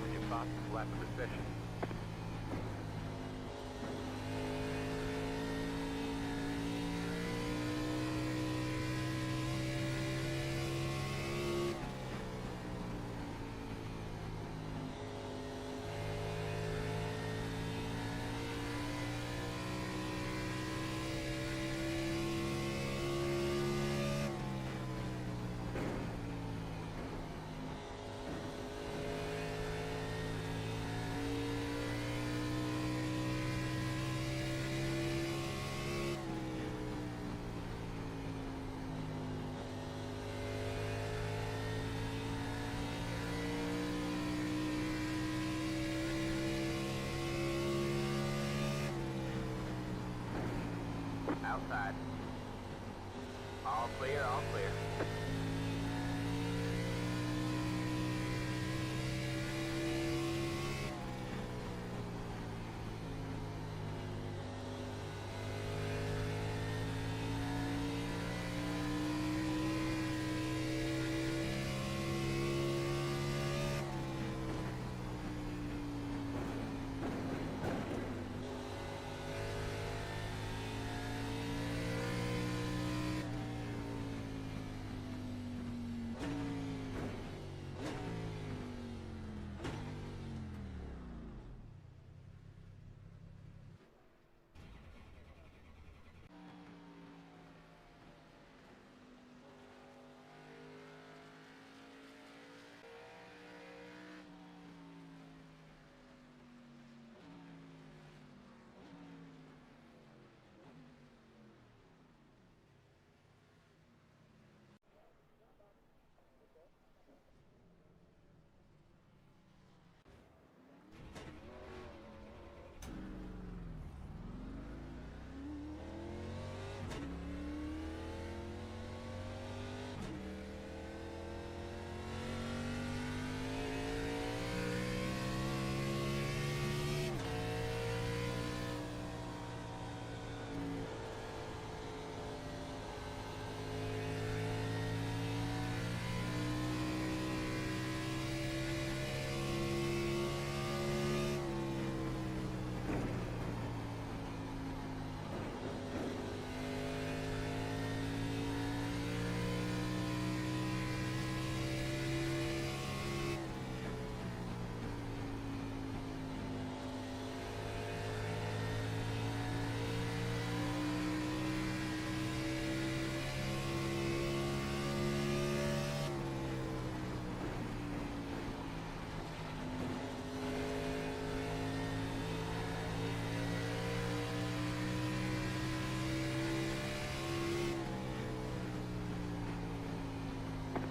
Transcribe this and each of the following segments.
with your fastest lap of the session. Outside. All clear, all clear.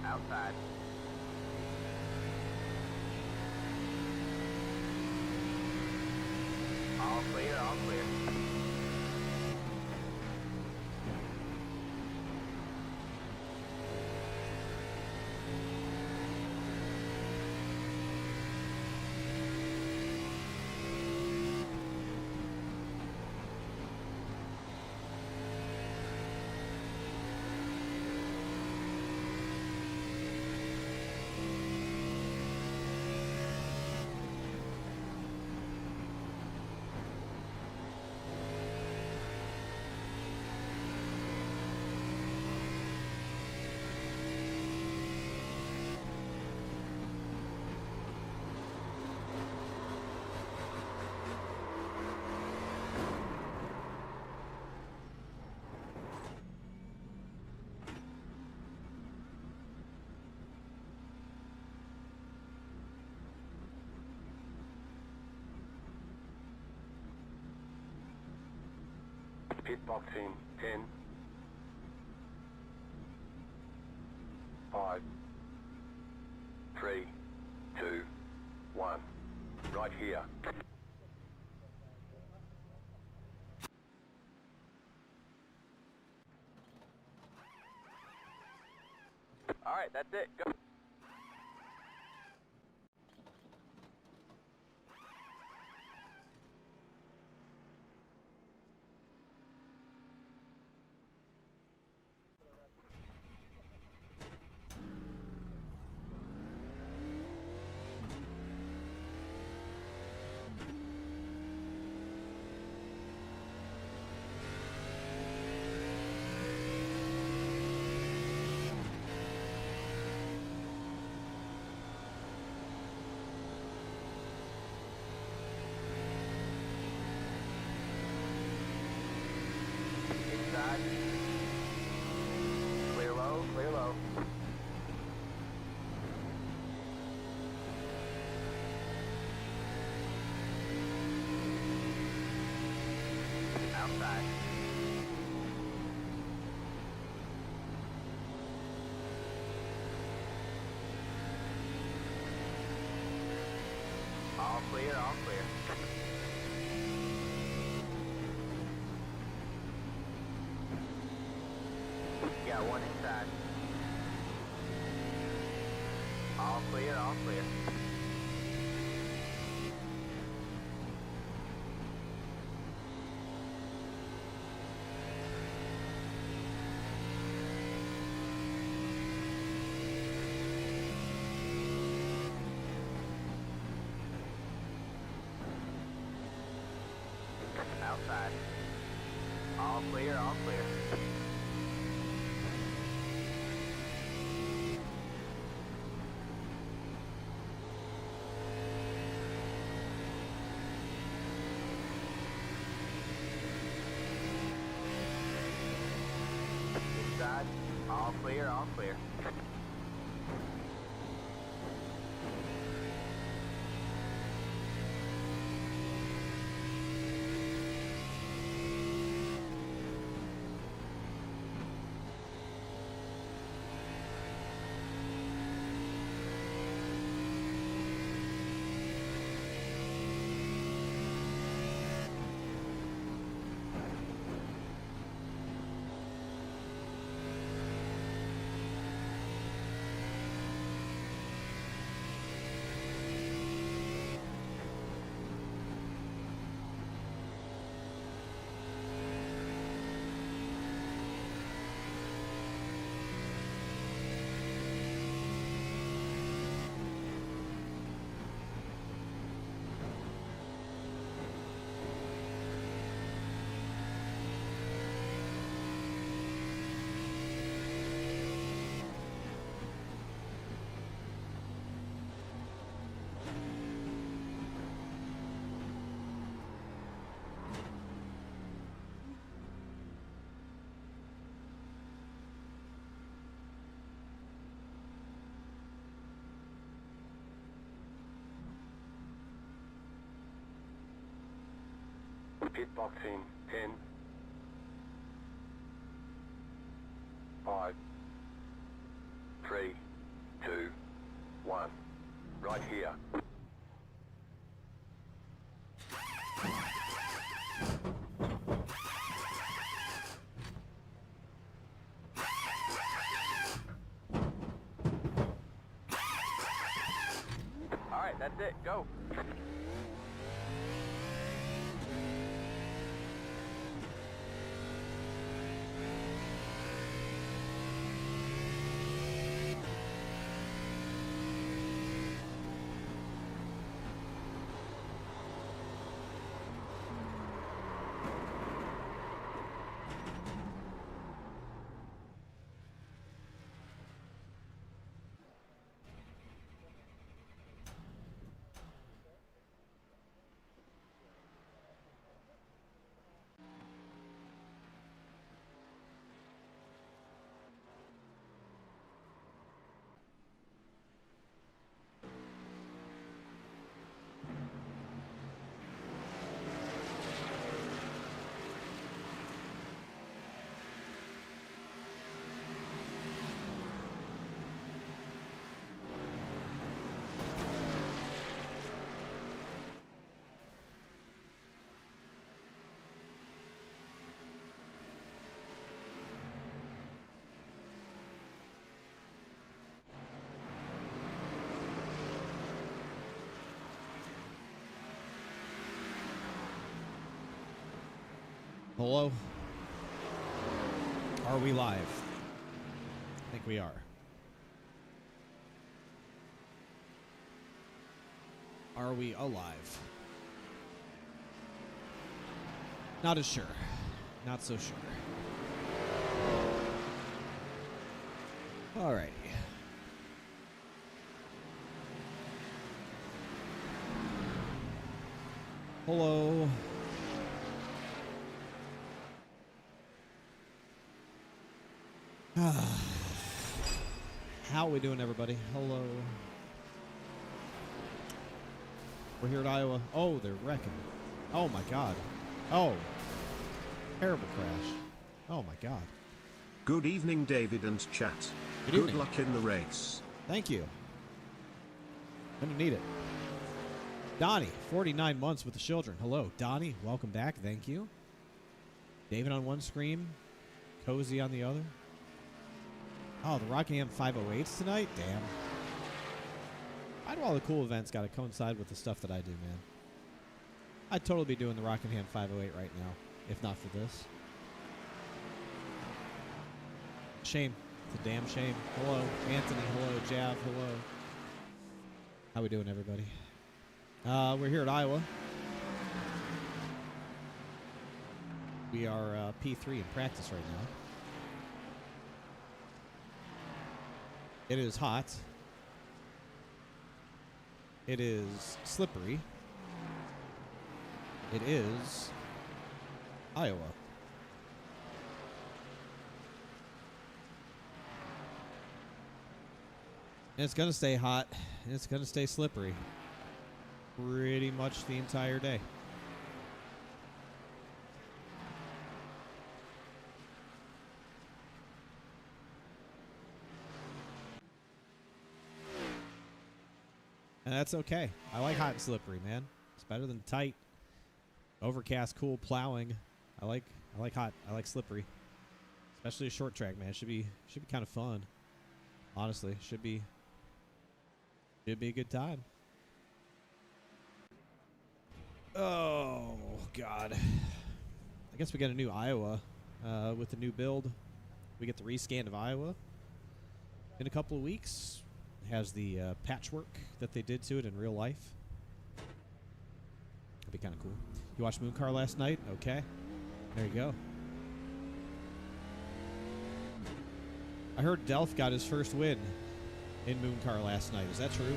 Outside. All clear, all clear. Pit box in 10, 5, 3, 2, 1. Right here. All right, that's it. Go. going inside. All clear, all clear. Outside. All clear, all clear. Inside. All clear, all clear. Hitbox in 10, 5, 3, 2, 1. Right here. All right, that's it. Go. Hello? Are we live? I think we are. Are we alive? Not as sure. Not so sure. Alrighty. Hello. How we doing, everybody? Hello. We're here at Iowa. Oh, they're wrecking. Oh, my God. Oh. Terrible crash. Oh, my God. Good evening, David and chat. Good luck in the race. Thank you. When you need it. Donnie, 49 months with the children. Hello, Donnie. Welcome back. Thank you. David on one screen. Cozy on the other. Oh, the Rockingham 508s tonight? Damn. Why do all the cool events got to coincide with the stuff that I do, man? I'd totally be doing the Rockingham 508 right now, if not for this. Shame. It's a damn shame. Hello, Anthony. Hello, Jav. Hello. How we doing, everybody? We're here at Iowa. We are P3 in practice right now. It is hot. It is slippery. It is Iowa. And it's going to stay hot. And it's going to stay slippery. Pretty much the entire day. And that's okay. I like hot and slippery, man. It's better than tight, overcast, cool plowing. I like hot. I like slippery, especially a short track, man. Should be kind of fun. Honestly, should be a good time. Oh God. I guess we got a new Iowa with the new build. We get the rescan of Iowa in a couple of weeks. Has the patchwork that they did to it in real life. That'd be kind of cool. You watched Mooncar last night? Okay. There you go. I heard Delph got his first win in Mooncar last night. Is that true?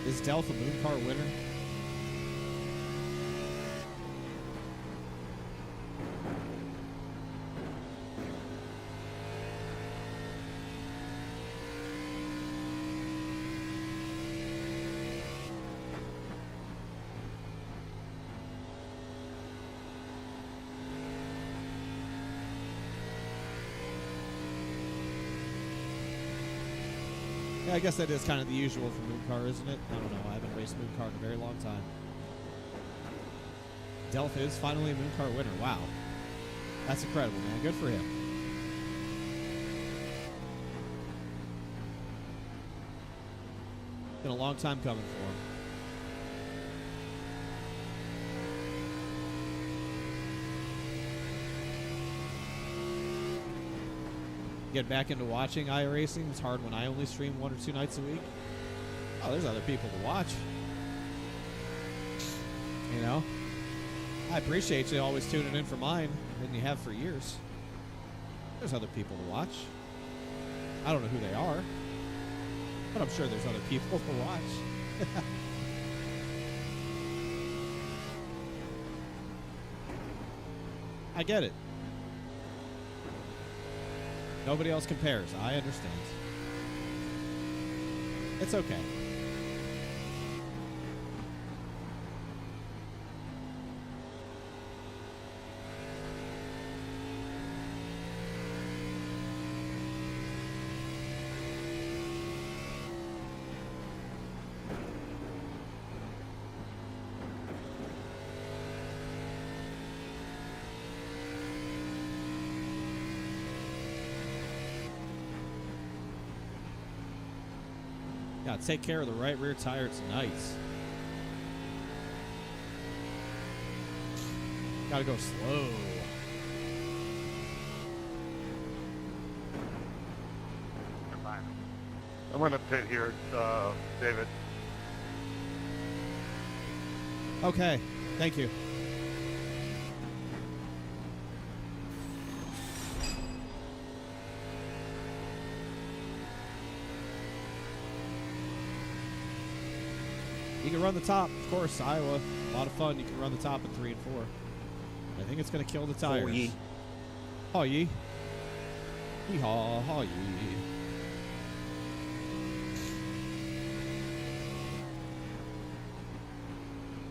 Is Delph a Mooncar winner? Yeah, I guess that is kind of the usual for Mooncar, isn't it? I don't know. I haven't raced Mooncar in a very long time. Delph is finally a Mooncar winner. Wow. That's incredible, man. Good for him. Been a long time coming for him. Get back into watching iRacing. It's hard when I only stream 1 or 2 nights a week. Oh, there's other people to watch. You know? I appreciate you always tuning in for mine, and you have for years. There's other people to watch. I don't know who they are, but I'm sure there's other people to watch. I get it. Nobody else compares. I understand. It's okay. Gotta take care of the right rear tire tonight. Gotta go slow. I'm going to pit here, David. Okay, thank you. You can run the top, of course, Iowa. A lot of fun. You can run the top in 3 and 4. I think it's going to kill the tires. Oh, ye. Oh, ye. Yeehaw, oh, ye.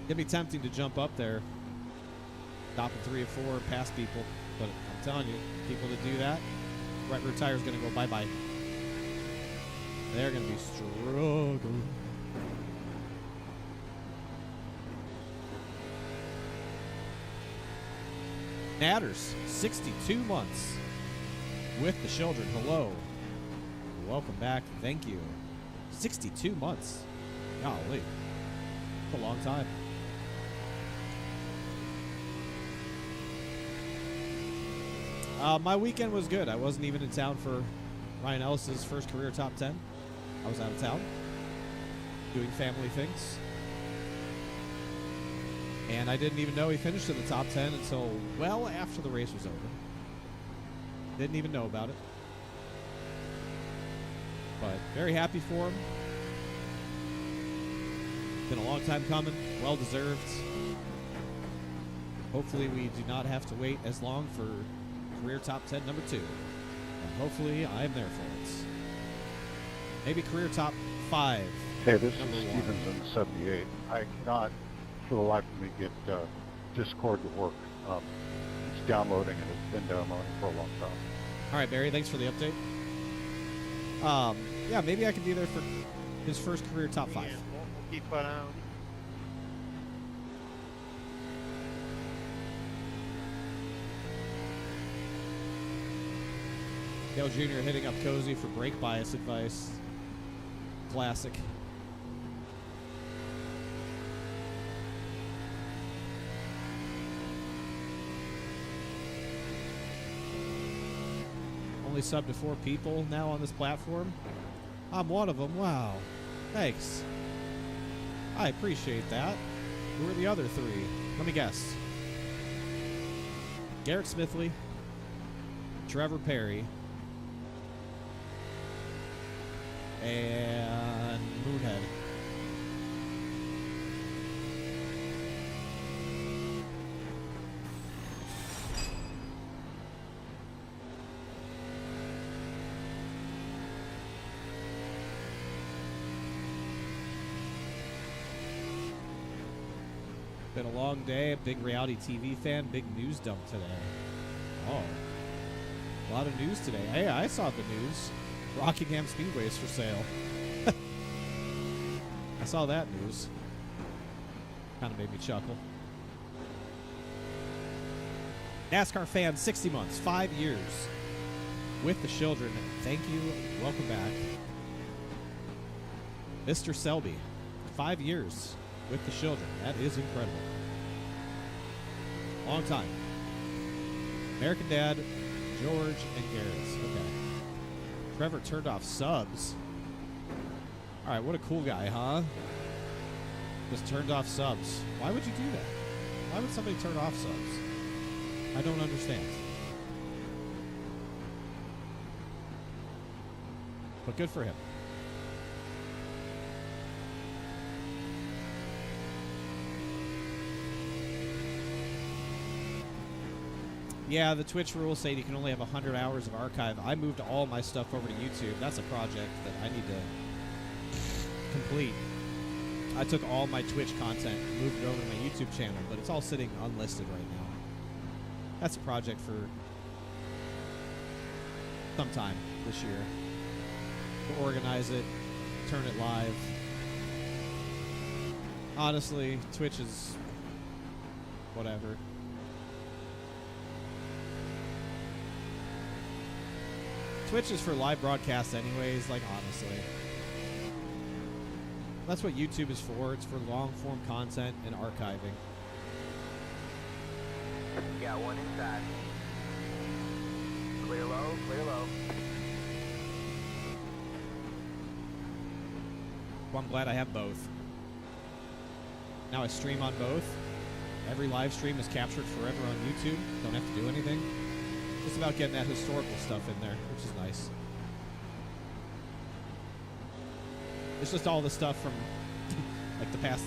It'd be tempting to jump up there, stop in 3 or 4, pass people. But I'm telling you, people that do that, right rear tire's going to go bye-bye. They're going to be struggling. Natters, 62 months with the children. Hello. Welcome back. Thank you. 62 months. Golly. That's a long time. My weekend was good. I wasn't even in town for Ryan Ellis's first career top 10. I was out of town doing family things. And I didn't even know he finished in the top 10 until well after the race was over. Didn't even know about it. But very happy for him. Been a long time coming. Well deserved. Hopefully we do not have to wait as long for career top 10 number 2. And hopefully I am there for it. Maybe career top 5. Hey, this number is 1. Stevens in 78. I cannot, for the life of me, get Discord to work. It's downloading, and it's been downloading for a long time. All right, Barry, thanks for the update. Yeah, maybe I could be there for his first career top 5. Yeah, we'll keep an eye on it. Dale Jr. hitting up Cozy for brake bias advice. Classic. Only sub to 4 people now on this platform. I'm one of them. Wow. Thanks. I appreciate that. Who are the other 3? Let me guess. Garrett Smithley, Trevor Perry, and Moonhead. Been a long day. A big reality TV fan. Big news dump today. Oh. A lot of news today. Hey, I saw the news. Rockingham Speedway's for sale. I saw that news. Kind of made me chuckle. NASCAR fan, 60 months, 5 years with the children. Thank you. Welcome back. Mr. Selby, 5 years with the children. That is incredible. Long time. American Dad, George, and Garrett. Okay. Trevor turned off subs. All right, what a cool guy, huh? Just turned off subs. Why would you do that? Why would somebody turn off subs? I don't understand. But good for him. Yeah, the Twitch rules say you can only have 100 hours of archive. I moved all my stuff over to YouTube. That's a project that I need to complete. I took all my Twitch content and moved it over to my YouTube channel, but it's all sitting unlisted right now. That's a project for sometime this year. To organize it, turn it live. Honestly, Twitch is whatever. Twitch is for live broadcasts anyways, like honestly. That's what YouTube is for. It's for long-form content and archiving. Got one inside. Clear low, clear low. Well, I'm glad I have both. Now I stream on both. Every live stream is captured forever on YouTube. Don't have to do anything. Just about getting that historical stuff in there, which is nice. It's just all the stuff from like the past,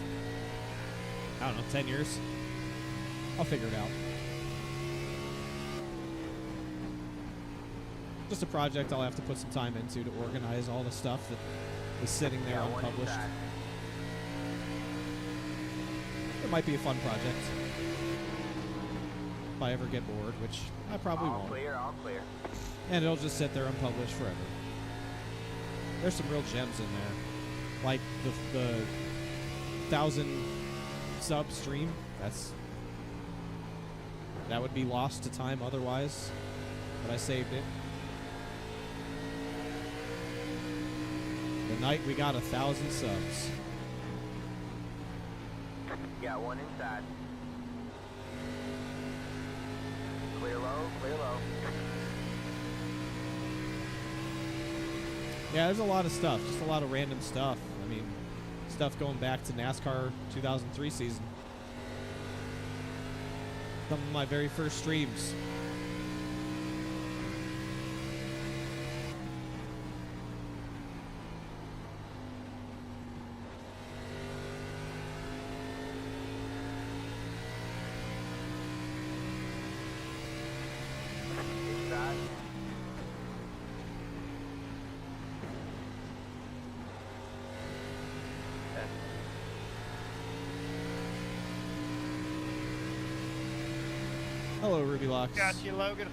I don't know, 10 years. I'll figure it out. Just a project I'll have to put some time into to organize all the stuff that is sitting there Got one unpublished. inside. It might be a fun project. If I ever get bored, which I probably All won't. clear, all clear. And it'll just sit there unpublished forever. there's some real gems in there, like the 1,000 sub stream. That would be lost to time otherwise, but I saved it. The night we got 1,000 subs. Got one inside. Clear low, clear low. Yeah, there's a lot of stuff, just a lot of random stuff. I mean, stuff going back to NASCAR 2003 season. Some of my very first streams. Inside. Okay. Hello, Ruby Locks. Got you, Logan.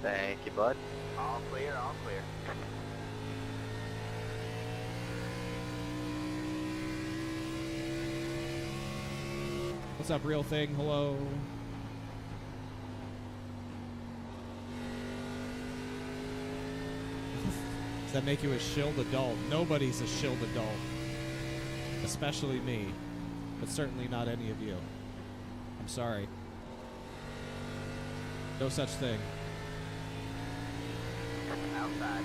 Thank you, bud. All clear, all clear. What's up, real thing? Hello. Does that make you a shield adult? Nobody's a shield adult. Especially me. But certainly not any of you. I'm sorry. No such thing. Outside.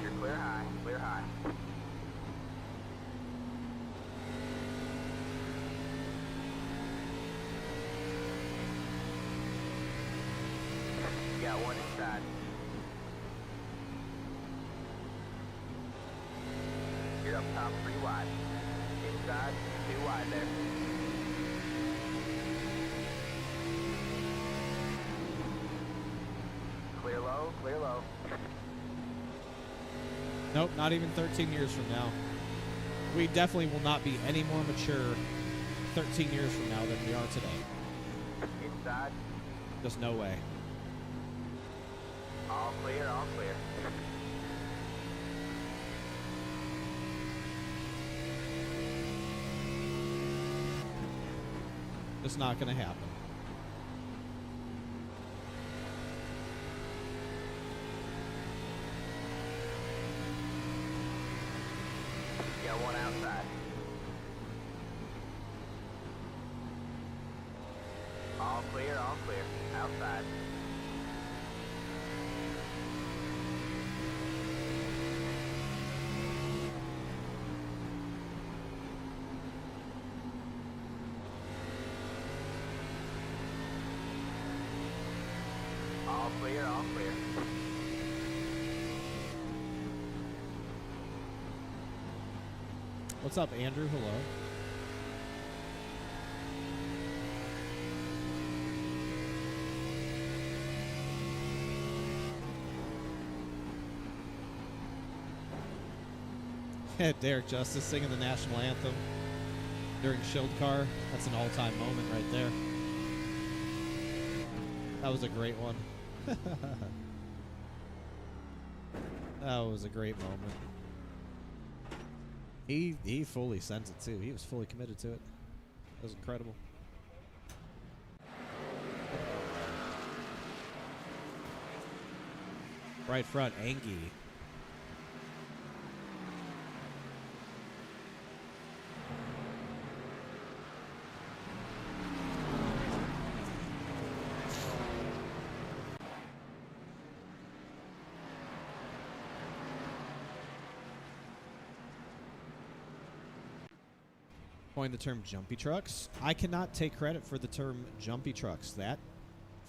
You're clear high, clear high. Got one inside. You're up top 3 wide. Inside, 2 wide there. Clear low, clear low. Nope, not even 13 years from now. We definitely will not be any more mature 13 years from now than we are today. Inside, Just no way. all clear, all clear. Just not gonna happen. Got one outside. All clear, all clear. Outside. All clear, all clear. What's up, Andrew? Hello. Derek Justice singing the national anthem during Shield Car. That's an all-time moment right there. That was a great one. That was a great moment. He fully sent it too. He was fully committed to it. That was incredible. Right front, Angie. Coined the term jumpy trucks. I cannot take credit for the term jumpy trucks. That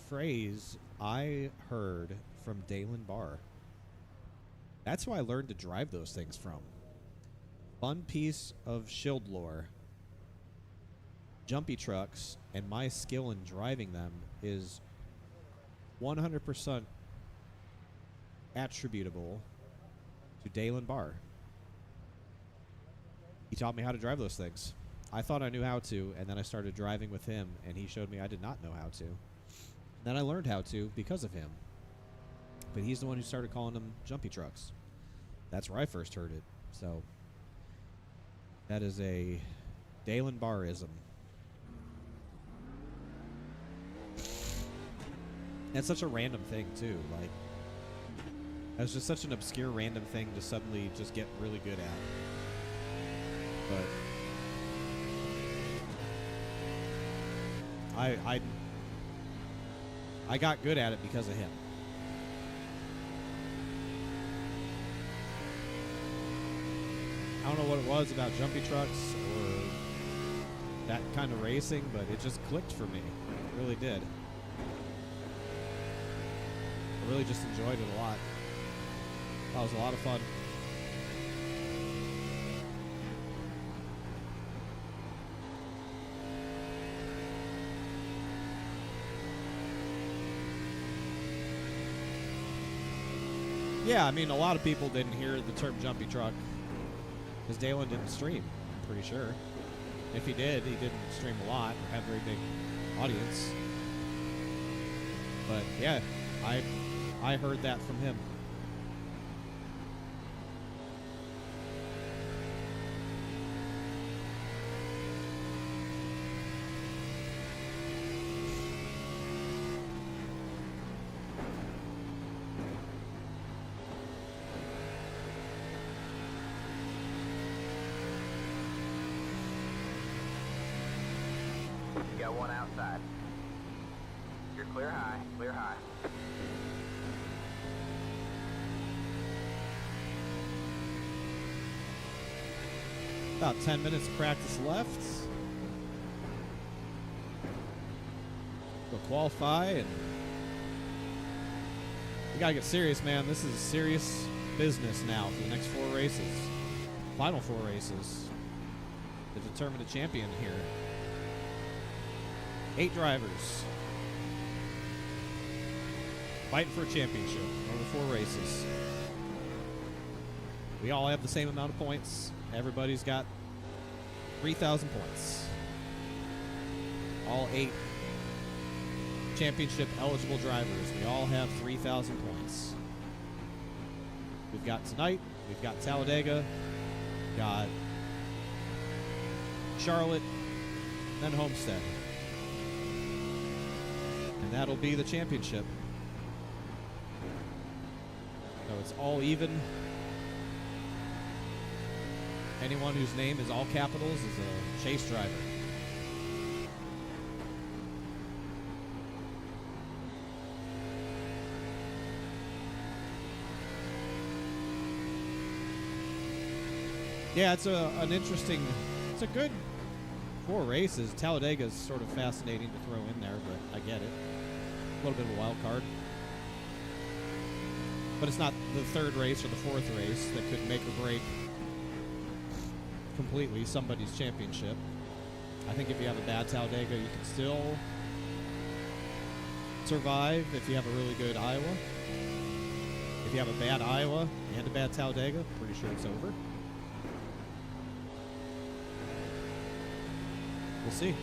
phrase I heard from Dalen Barr. That's who I learned to drive those things from. Fun piece of shield lore. Jumpy trucks and my skill in driving them is 100% attributable to Dalen Barr. He taught me how to drive those things. I thought I knew how to, and then I started driving with him, and he showed me I did not know how to. And then I learned how to because of him. But he's the one who started calling them jumpy trucks. That's where I first heard it. So that is a Dalen Barrism. That's such a random thing too. Like, that's just such an obscure random thing to suddenly just get really good at. But I got good at it because of him. I don't know what it was about jumpy trucks or that kind of racing, but it just clicked for me. It really did. I really just enjoyed it a lot. That was a lot of fun. Yeah, I mean, a lot of people didn't hear the term jumpy truck because Dalen didn't stream, I'm pretty sure. If he did, he didn't stream a lot or have a very big audience. But yeah, I heard that from him. You got one outside. You're clear high, clear high. About 10 minutes of practice left. Go qualify, and we gotta get serious, man. This is serious business now for the next 4 races. Final 4 races to determine a champion here. 8 drivers fighting for a championship over 4 races. We all have the same amount of points. Everybody's got 3,000 points. All 8 championship eligible drivers. We all have 3,000 points. We've got tonight. We've got Talladega. We've got Charlotte. Then Homestead. And that'll be the championship. So it's all even. Anyone whose name is all capitals is a chase driver. Yeah, it's an interesting, it's a good 4 races. Talladega is sort of fascinating to throw in there, but I get it. A little bit of a wild card. But it's not the 3rd race or the 4th race that could make or break completely somebody's championship. I think if you have a bad Talladega, you can still survive if you have a really good Iowa. If you have a bad Iowa and a bad Talladega, pretty sure it's over. We'll see.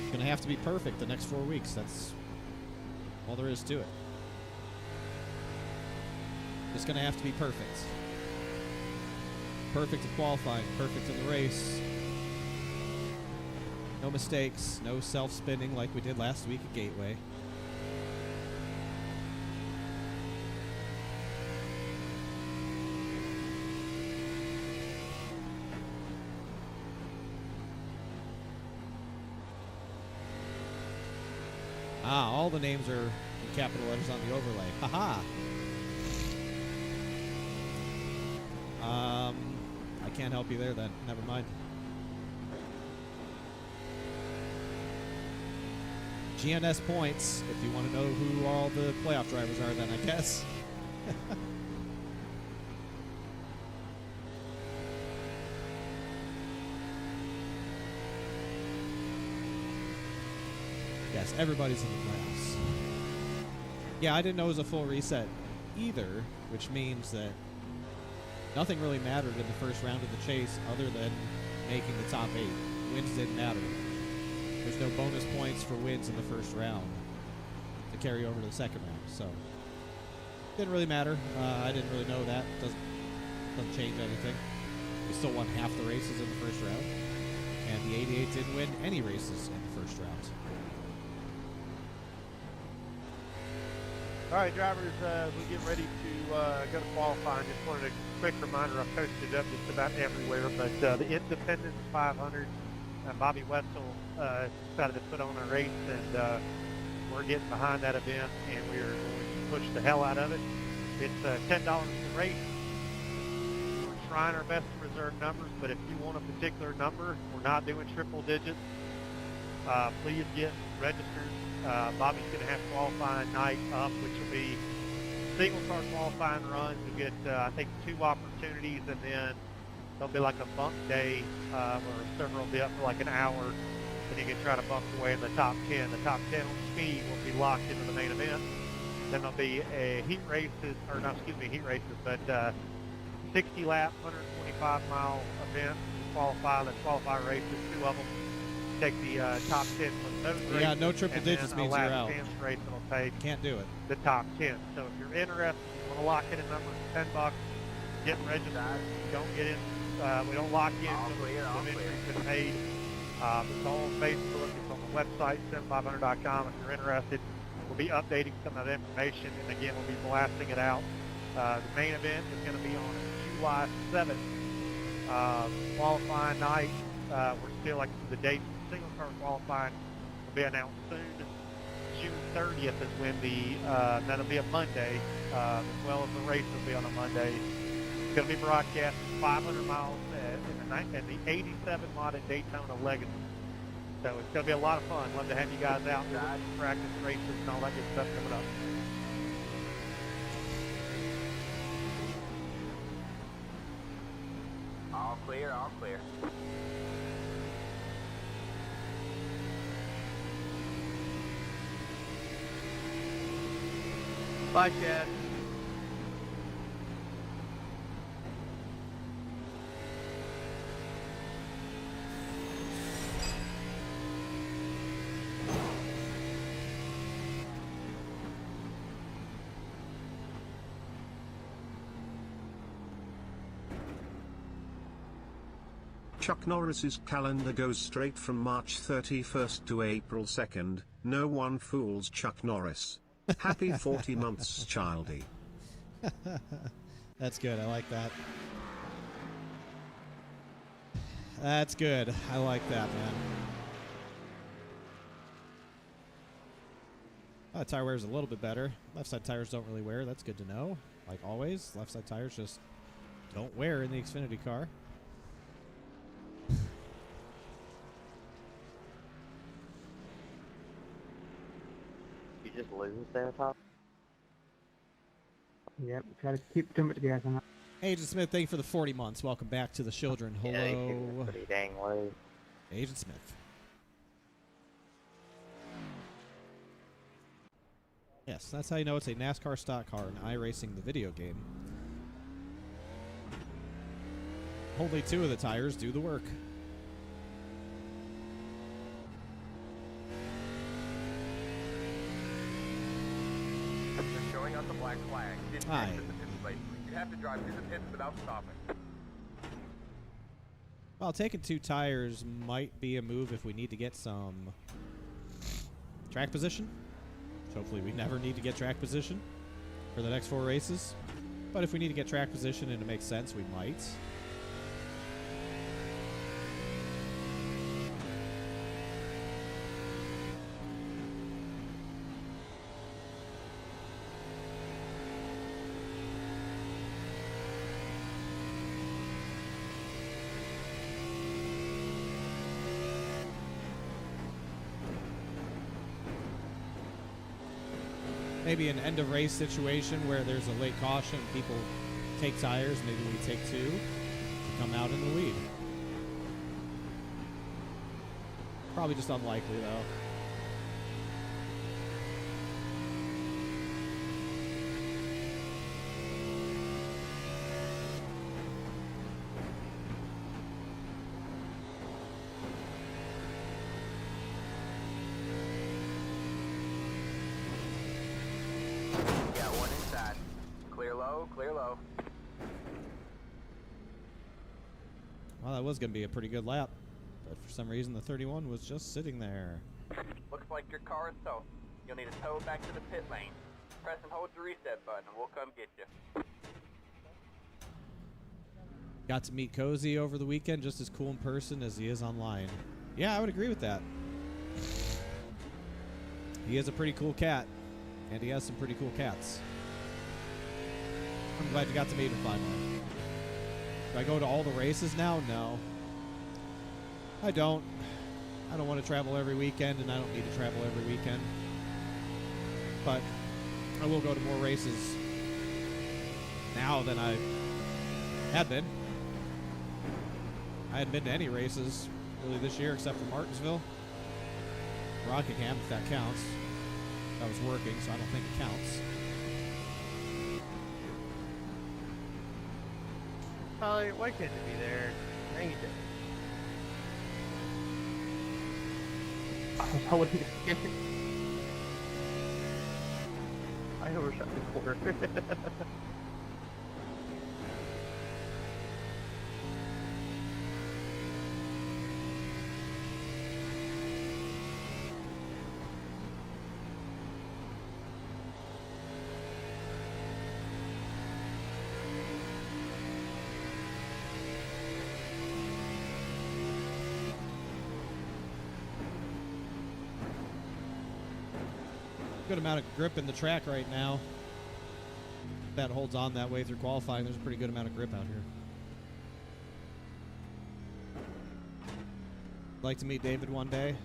It's gonna have to be perfect the next 4 weeks. That's all there is to it. It's going to have to be perfect. Perfect in qualifying, perfect in the race. No mistakes, no self-spinning like we did last week at Gateway. Ah, all the names are in capital letters on the overlay. Haha! I can't help you there then. Never mind. GNS points, if you want to know who all the playoff drivers are then, I guess. Yes, everybody's in the playoffs. Yeah, I didn't know it was a full reset either, which means that nothing really mattered in the first round of the chase other than making the top 8. Wins didn't matter. There's no bonus points for wins in the first round to carry over to the second round. So didn't really matter. I didn't really know that. Doesn't change anything. We still won half the races in the first round, and the 88 didn't win any races in the first round. All right, drivers, we get ready to go to qualifying. Just wanted a quick reminder, I've posted it up just about everywhere, but the Independence 500, Bobby Wetzel decided to put on a race, and we're getting behind that event, and we are going to push the hell out of it. It's $10 a race. We're trying our best to reserve numbers, but if you want a particular number, we're not doing triple digits. Please get registered. Bobby's going to have qualifying night up, which will be single car qualifying runs. You'll get, I think, 2 opportunities, and then there'll be like a bump day or several will be up for like an hour, and you can try to bump your way in the top 10. The top 10 on speed will be locked into the main event. Then there'll be a heat races, or not, excuse me, heat races, but 60 lap, 125 mile event. Qualify, the qualify races, 2 of them. Take the top 10 from those races. Yeah, no triple digits means you're out. Chance race that'll take Can't do it. the top 10. So if you're interested, you want to lock in a number for $10, get registered. Don't get in. We don't lock in until the entry's been paid. It's all on Facebook. It's on the website, SIM500.com. If you're interested, we'll be updating some of that information, and again, we'll be blasting it out. The main event is going to be on July 7th. Qualifying night, we're still like the date. Single car qualifying will be announced soon. June 30th is when that'll be a Monday, as well as the race will be on a Monday. It's going to be broadcast 500 miles in the 87 modded Daytona Legacy. So it's going to be a lot of fun. Love to have you guys out there, practice races and all that good stuff coming up. All clear, all clear. Bye, Chad. Chuck Norris's calendar goes straight from March 31st to April 2nd. No one fools Chuck Norris. Happy 40 months, childy. That's good. I like that. That's good. I like that, man. Oh, tire wear is a little bit better. Left side tires don't really wear. That's good to know. Like always, left side tires just don't wear in the Xfinity car. You just lose there, Top? Yep, try to keep them together. Agent Smith, thank you for the 40 months. Welcome back to the children. Hello. Yeah, you pretty dang low. Agent Smith. Yes, that's how you know it's a NASCAR stock car and iRacing, the video game. Only 2 of the tires do the work. They're showing us a black flag. Didn't Aye. exit the pit place. You have to drive through the pits without stopping. Well, taking 2 tires might be a move if we need to get some track position. Hopefully we never need to get track position for the next 4 races. But if we need to get track position and it makes sense, we might. Maybe an end of race situation where there's a late caution, people take tires, maybe we take 2 to come out in the lead. Probably just unlikely though. Well, that was going to be a pretty good lap. But for some reason, the 31 was just sitting there. Looks like your car is toast. You'll need to tow back to the pit lane. Press and hold the reset button and we'll come get you. Got to meet Cozy over the weekend, just as cool in person as he is online. Yeah, I would agree with that. He is a pretty cool cat, and he has some pretty cool cats. I'm glad you got to meet him finally. Do I go to all the races now? No. I don't. I don't want to travel every weekend, and I don't need to travel every weekend. But I will go to more races now than I had been. I hadn't been to any races really this year except for Martinsville. Rockingham, if that counts. I was working, so I don't think it counts. Probably why couldn't it be there? Dang it. I wouldn't be scared. I overshot the corner. Good amount of grip in the track right now. If that holds on that way through qualifying, there's a pretty good amount of grip out here. Like to meet David one day.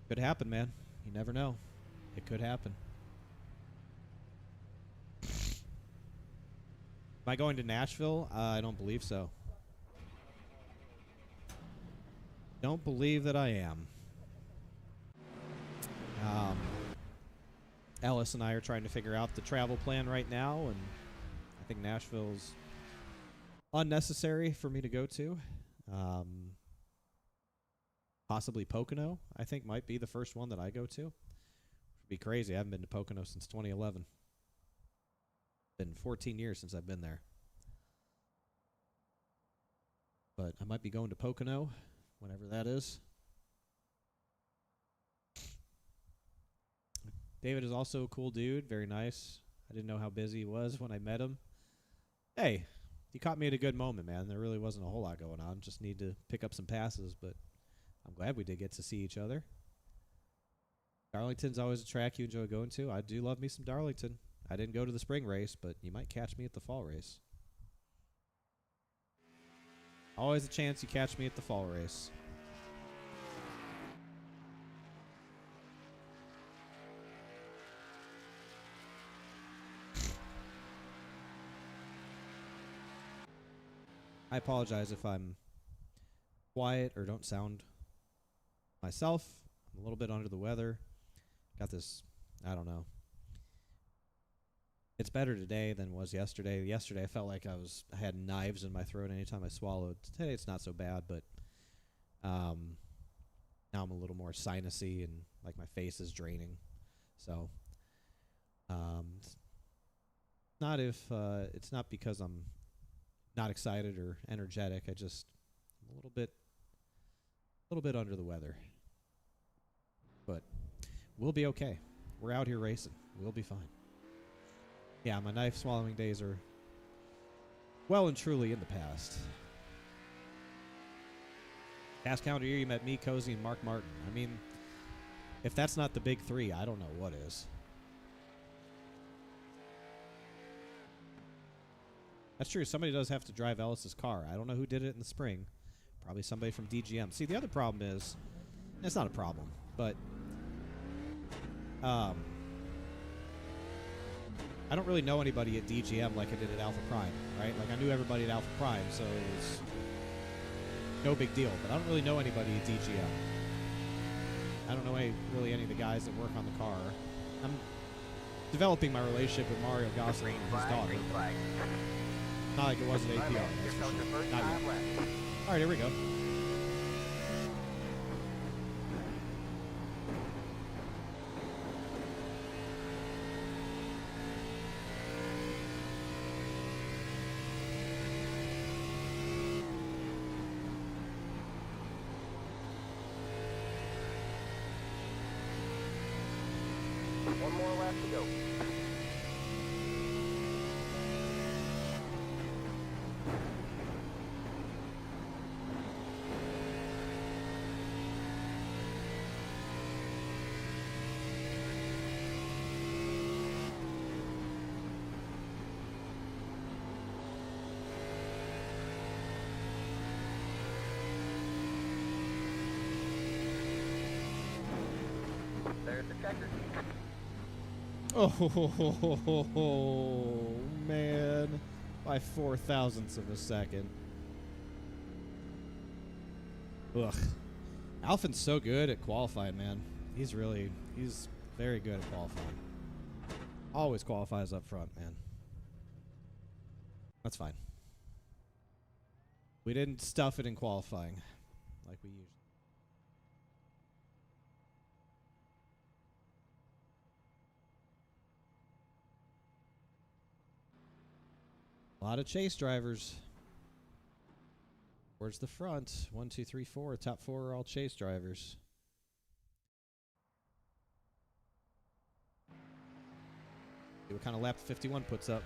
Could happen, man. You never know. It could happen. Am I going to Nashville? I don't believe so. Don't believe that I am. Ellis and I are trying to figure out the travel plan right now, and I think Nashville's unnecessary for me to go to. Possibly Pocono, I think, might be the first one that I go to. It'd be crazy. I haven't been to Pocono since 2011. Been 14 years since I've been there. But I might be going to Pocono, whenever that is. David is also a cool dude, very nice. I didn't know how busy he was when I met him. Hey, you caught me at a good moment, man. There really wasn't a whole lot going on. Just need to pick up some passes, but I'm glad we did get to see each other. Darlington's always a track you enjoy going to. I do love me some Darlington. I didn't go to the spring race, but you might catch me at the fall race. Always a chance you catch me at the fall race. I apologize if I'm quiet or don't sound myself. I'm a little bit under the weather. Got this, I don't know. It's better today than it was yesterday. Yesterday I felt like I had knives in my throat anytime I swallowed. Today it's not so bad, but now I'm a little more sinusy and like my face is draining. So it's not because I'm not excited or energetic. I'm a little bit under the weather. But we'll be okay. We're out here racing. We'll be fine. Yeah, my knife swallowing days are well and truly in the past. Past calendar year, you met me, Cozy, and Mark Martin. I mean, if that's not the big three, I don't know what is. That's true. Somebody does have to drive Ellis's car. I don't know who did it in the spring. Probably somebody from DGM. See, the other problem is, it's not a problem, but I don't really know anybody at DGM like I did at Alpha Prime, right? Like, I knew everybody at Alpha Prime, so it was no big deal. But I don't really know anybody at DGM. I don't know really any of the guys that work on the car. I'm developing my relationship with Mario Gosling and his daughter. Not like it was at APR. That's for sure. Not yet. All right, here we go. left to go. There's the checker. Oh, man. By 0.004 of a second. Ugh. Alfin's so good at qualifying, man. He's very good at qualifying. Always qualifies up front, man. That's fine. We didn't stuff it in qualifying like we usually. A lot of chase drivers. Towards the front. 1, 2, 3, 4. Top 4 are all chase drivers. See what kind of lap 51 puts up.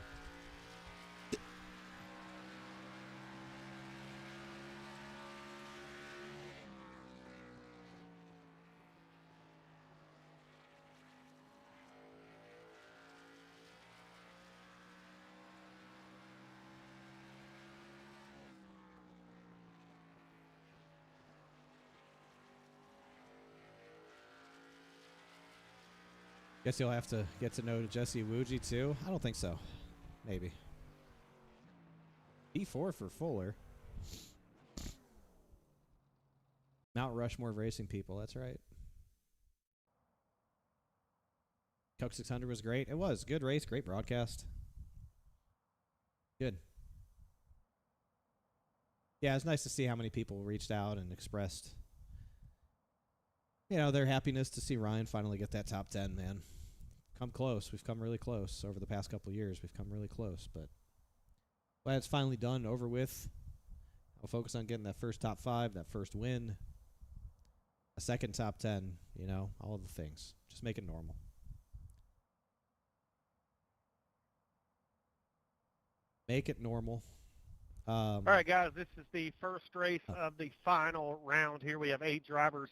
Guess you'll have to get to know Jesse Iwuji too. I don't think so. Maybe. P4 for Fuller. Mount Rushmore of racing people. That's right. Coke 600 was great. It was. Good race. Great broadcast. Good. Yeah, it's nice to see how many people reached out and expressed, their happiness to see Ryan finally get that top 10, man. Come close. We've come really close over the past couple of years. We've come really close, but glad it's finally done, over with. I'll focus on getting that first top 5, that first win, a second top 10, all of the things. Just make it normal. Make it normal. All right, guys, this is the first race of the final round here. We have 8 drivers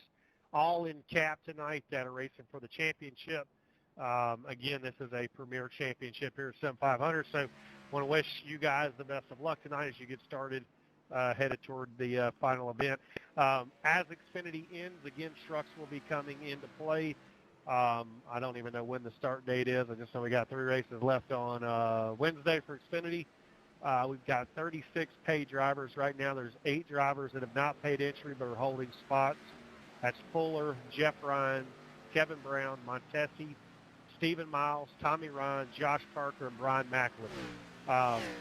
all in cap tonight that are racing for the championship. Again, this is a premier championship here at SIM500, so want to wish you guys the best of luck tonight as you get started, headed toward the final event. As Xfinity ends, again, trucks will be coming into play. I don't even know when the start date is. I just know we got 3 races left on Wednesday for Xfinity. We've got 36 paid drivers right now. There's 8 drivers that have not paid entry but are holding spots. That's Fuller, Jeff Ryan, Kevin Brown, Montesi, Stephen Miles, Tommy Ryan, Josh Parker, and Brian Macklin.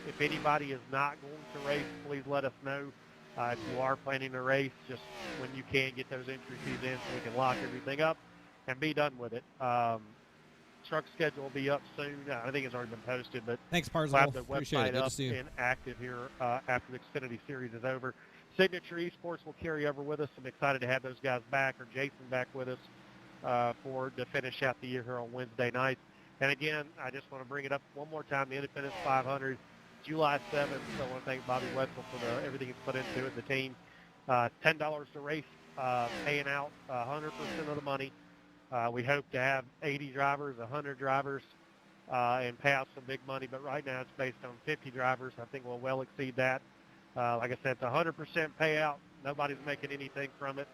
If anybody is not going to race, please let us know. If you are planning to race, just when you can, get those entry fees in so we can lock everything up and be done with it. Truck schedule will be up soon. I think it's already been posted, but thanks, Parzal. we'll have the Appreciate website it. Good up to see you. and active here after the Xfinity Series is over. Signature Esports will carry over with us. I'm excited to have those guys back, or Jason back with us to finish out the year here on Wednesday night. And again, I just want to bring it up one more time, the Independence 500, July 7th. So I want to thank Bobby Wetzel for everything he's put into it, the team. $10 to race, paying out 100% of the money. We hope to have 80 drivers, 100 drivers, and pay out some big money. But right now it's based on 50 drivers. I think we'll well exceed that. Like I said, it's 100% payout. Nobody's making anything from it.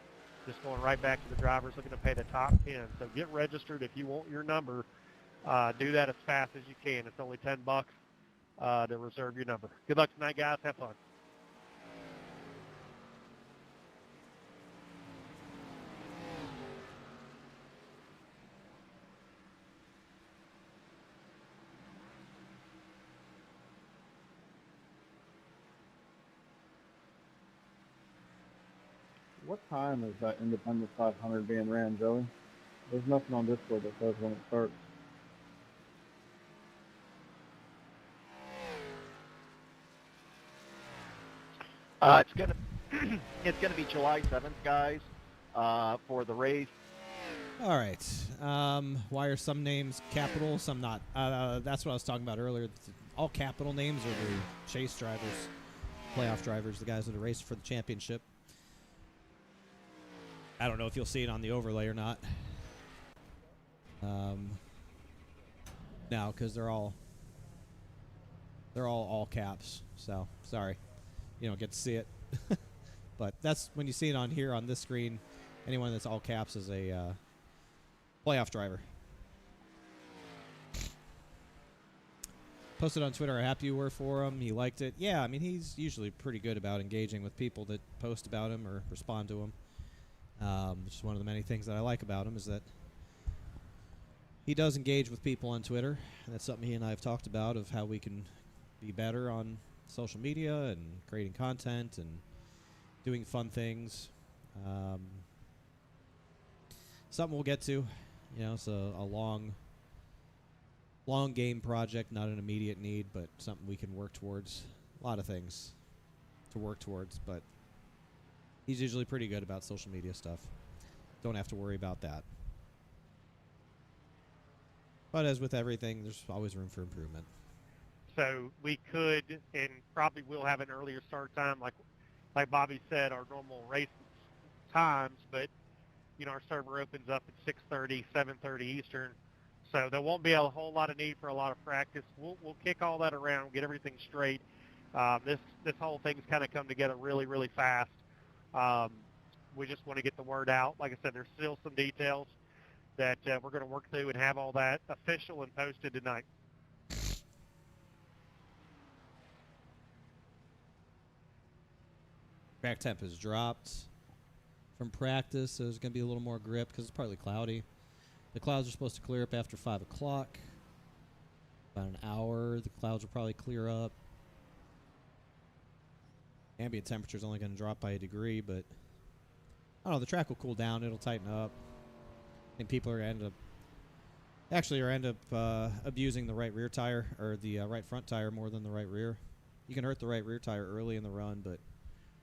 Just going right back to the drivers looking to pay the top 10. So get registered if you want your number. Do that as fast as you can. It's only $10 to reserve your number. Good luck tonight, guys. Have fun. What time is that Independence 500 being ran, Joey? There's nothing on Discord that says when it starts. It's gonna be July 7th, guys, for the race. All right. Why are some names capital, some not? That's what I was talking about earlier. All capital names are the chase drivers, playoff drivers, the guys that are racing for the championship. I don't know if you'll see it on the overlay or not. No, because they're all caps. So sorry, you don't get to see it. But that's when you see it on here on this screen. Anyone that's all caps is a playoff driver. Posted on Twitter how happy you were for him. He liked it. Yeah, I mean, he's usually pretty good about engaging with people that post about him or respond to him. Which is one of the many things that I like about him is that he does engage with people on Twitter. And that's something he and I have talked about of how we can be better on social media and creating content and doing fun things. Something we'll get to. You know, it's a long game project, not an immediate need, but something we can work towards. A lot of things to work towards, but he's usually pretty good about social media stuff. Don't have to worry about that. But as with everything, there's always room for improvement. So we could and probably will have an earlier start time, like Bobby said, our normal race times, but you know, our server opens up at 6:30, 7:30 Eastern, so there won't be a whole lot of need for a lot of practice. We'll kick all that around, get everything straight. This whole thing's kind of come together really, really fast. We just want to get the word out. Like I said, there's still some details that we're going to work through and have all that official and posted tonight. Track temp has dropped from practice, so there's going to be a little more grip because it's partly cloudy. The clouds are supposed to clear up after 5 o'clock. About an hour, the clouds will probably clear up. Ambient temperature is only going to drop by a degree, but I don't know, the track will cool down. It'll tighten up. I think people are end up abusing the right rear tire or the right front tire more than the right rear. You can hurt the right rear tire early in the run, but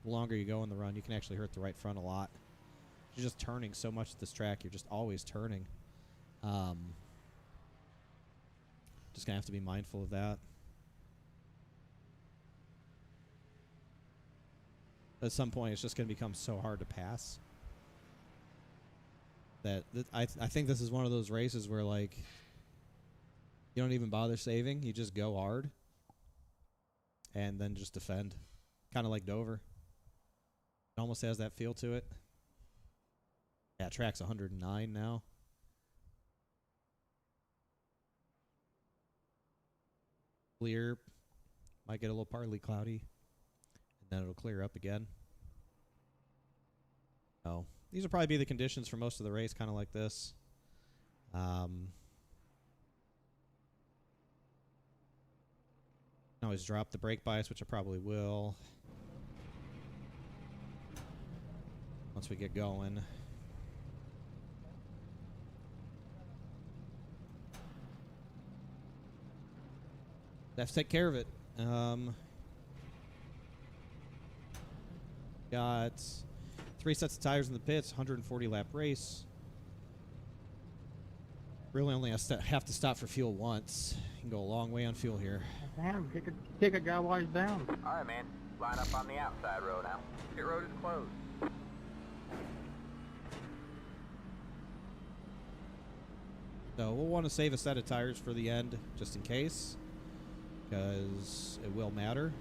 the longer you go in the run, you can actually hurt the right front a lot. You're just turning so much at this track. You're just always turning. Just going to have to be mindful of that. At some point, it's just going to become so hard to pass that I think this is one of those races where, like, you don't even bother saving. You just go hard and then just defend. Kind of like Dover. It almost has that feel to it. Yeah, track's 109 now. Clear. Might get a little partly cloudy. And then it'll clear up again. Oh, these will probably be the conditions for most of the race, kind of like this. Always drop the brake bias, which I probably will once we get going. Have to take care of it. Got 3 sets of tires in the pits, 140 lap race. Really only have to stop for fuel once. You can go a long way on fuel here. Damn, kick a guy while he's down. All right, man. Line up on the outside road now. Pit road is closed. So we'll want to save a set of tires for the end, just in case, because it will matter.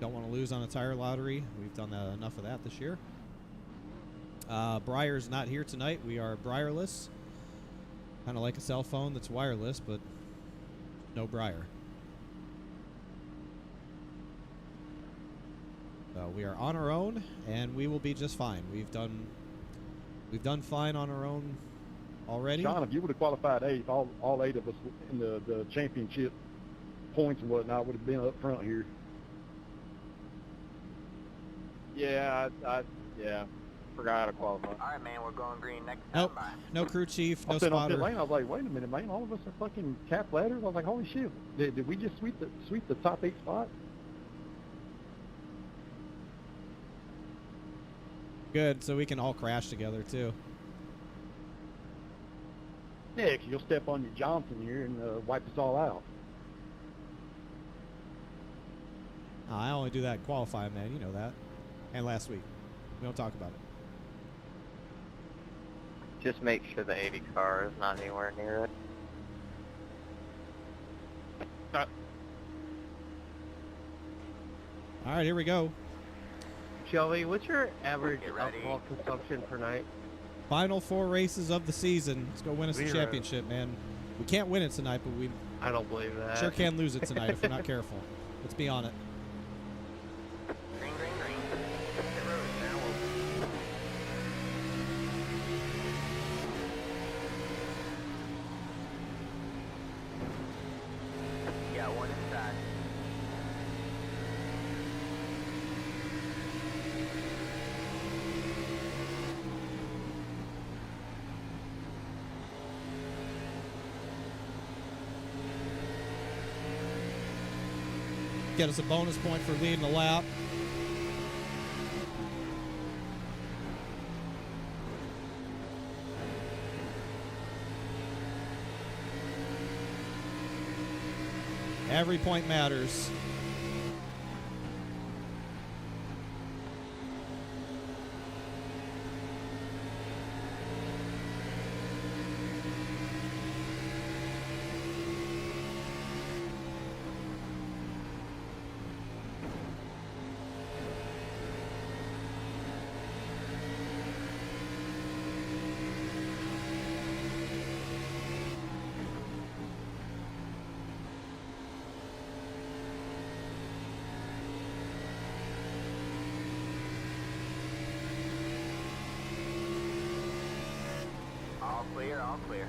Don't want to lose on a tire lottery. We've done enough of that this year. Briar's not here tonight. We are Briarless. Kind of like a cell phone that's wireless, but no Briar. So we are on our own, and we will be just fine. We've done fine on our own already. John, if you would have qualified 8th, all 8 of us in the championship points and whatnot would have been up front here. Yeah, I forgot how to qualify. All right, man. We're going green next time. Nope. Bye. No crew chief, no I said on pit spotter. lane, I was like, wait a minute, man, all of us are fucking cap ladders. I was like, holy shit, did we just sweep the top 8 spot? Good, so we can all crash together too. Yeah, 'cause you'll step on your Johnson here and wipe us all out. Oh, I only do that in qualifying, man. You know that. And last week. We don't talk about it. Just make sure the 80 car is not anywhere near it. All right, here we go. Shelby, what's your average Get ready. alcohol consumption per night? Final 4 races of the season. Let's go win us the 0. championship, man. We can't win it tonight, but we I don't believe that. sure can lose it tonight if we're not careful. Let's be on it. Green, green, green. Pit road is now open. Got one inside. Get us a bonus point for leading the lap. Every point matters. All clear, all clear.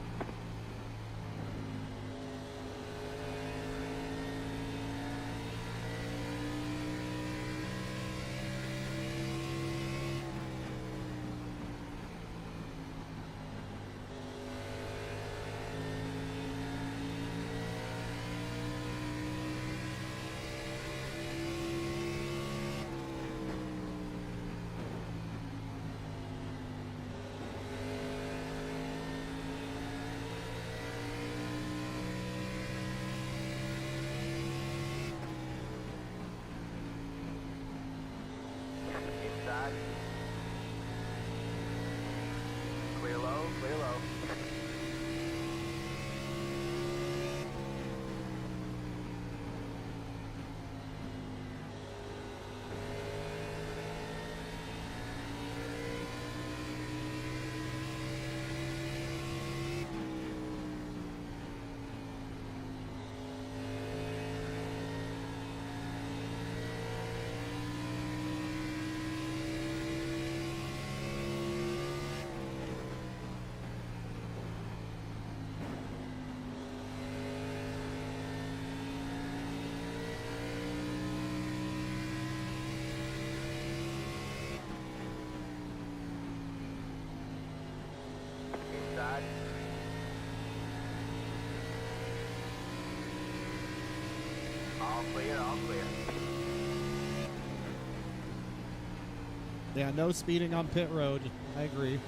Inside. Clear low, clear low. Inside. All clear, all clear. Yeah, no speeding on pit road. I agree.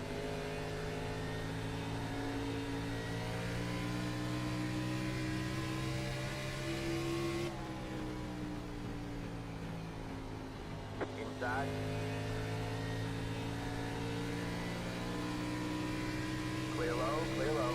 Inside. Clear low, clear low.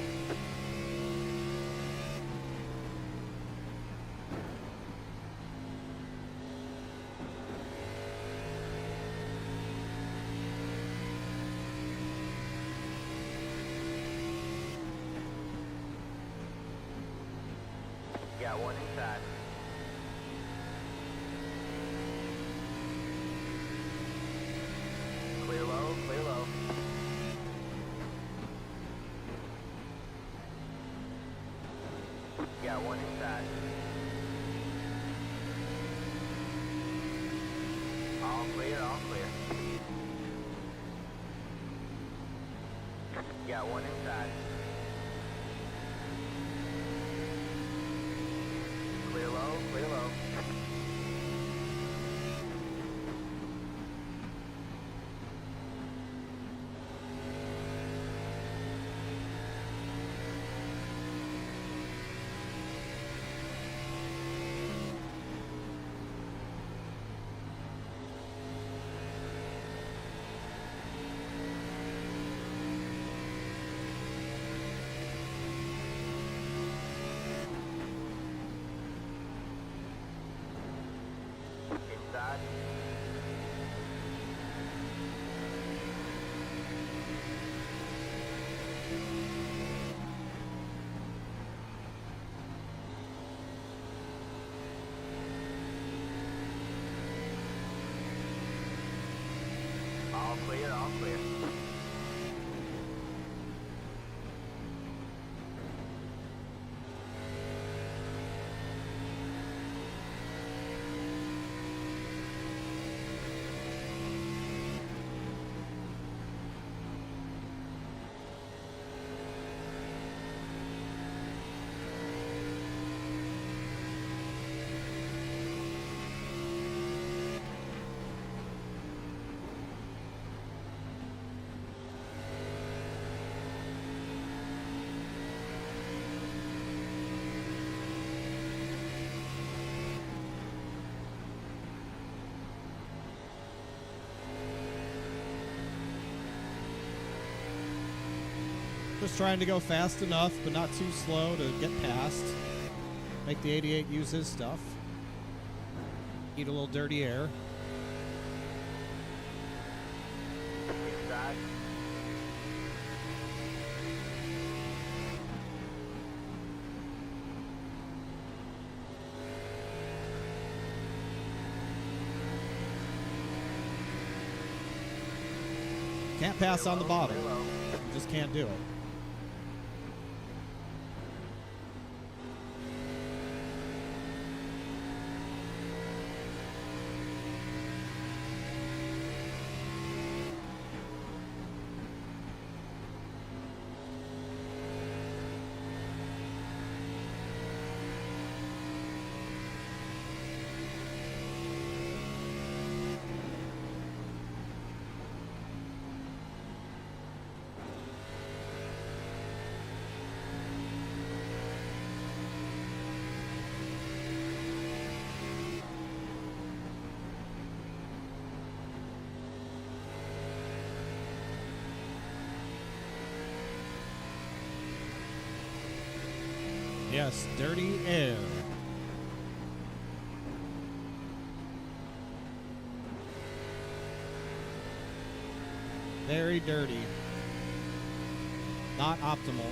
Got one inside. Clear low, clear low. Got one inside. All clear, all clear. Got one inside. Clear low, clear low. Just trying to go fast enough, but not too slow to get past. Make the 88 use his stuff. Eat a little dirty air. Inside. Can't pass on the bottom. Stay low. You just can't do it. Yes, dirty air. Very dirty. Not optimal.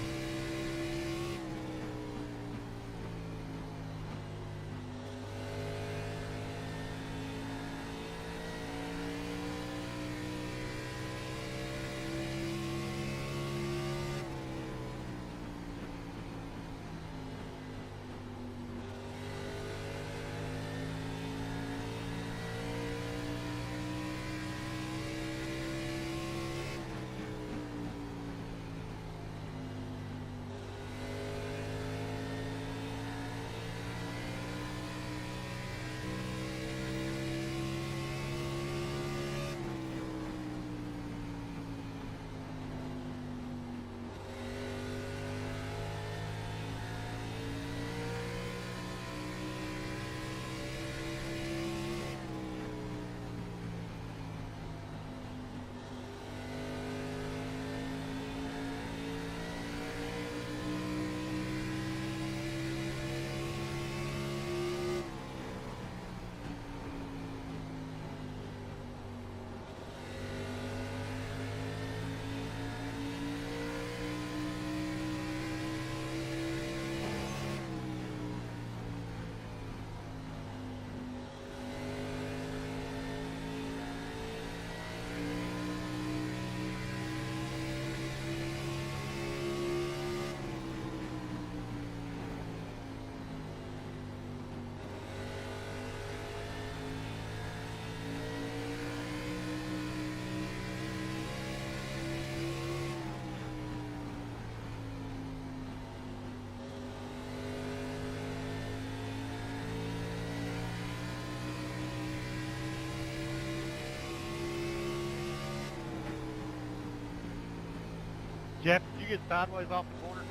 Jeff, did you get sideways off the corner?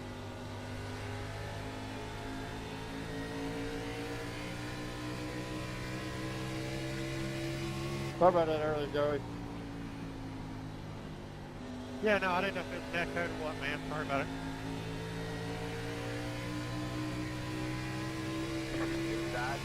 Sorry about that earlier, Joey. Yeah, no, I didn't know if it was net code or what, man. Sorry about it. Inside.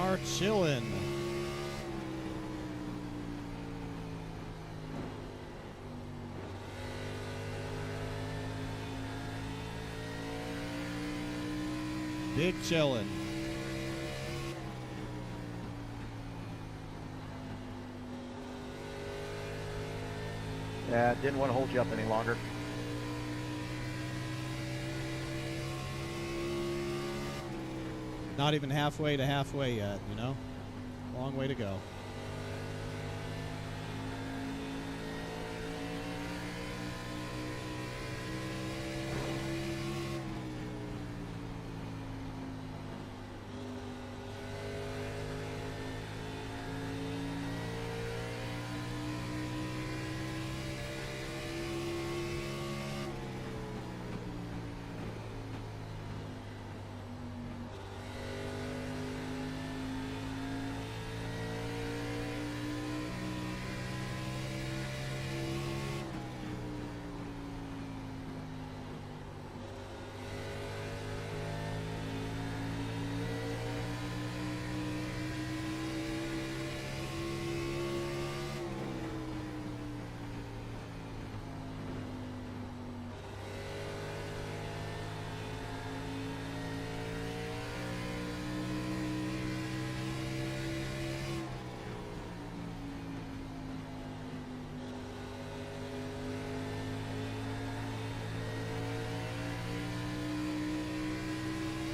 are chilling. Big chillin'. Yeah, didn't want to hold you up any longer. Not even halfway to halfway yet, you know? Long way to go.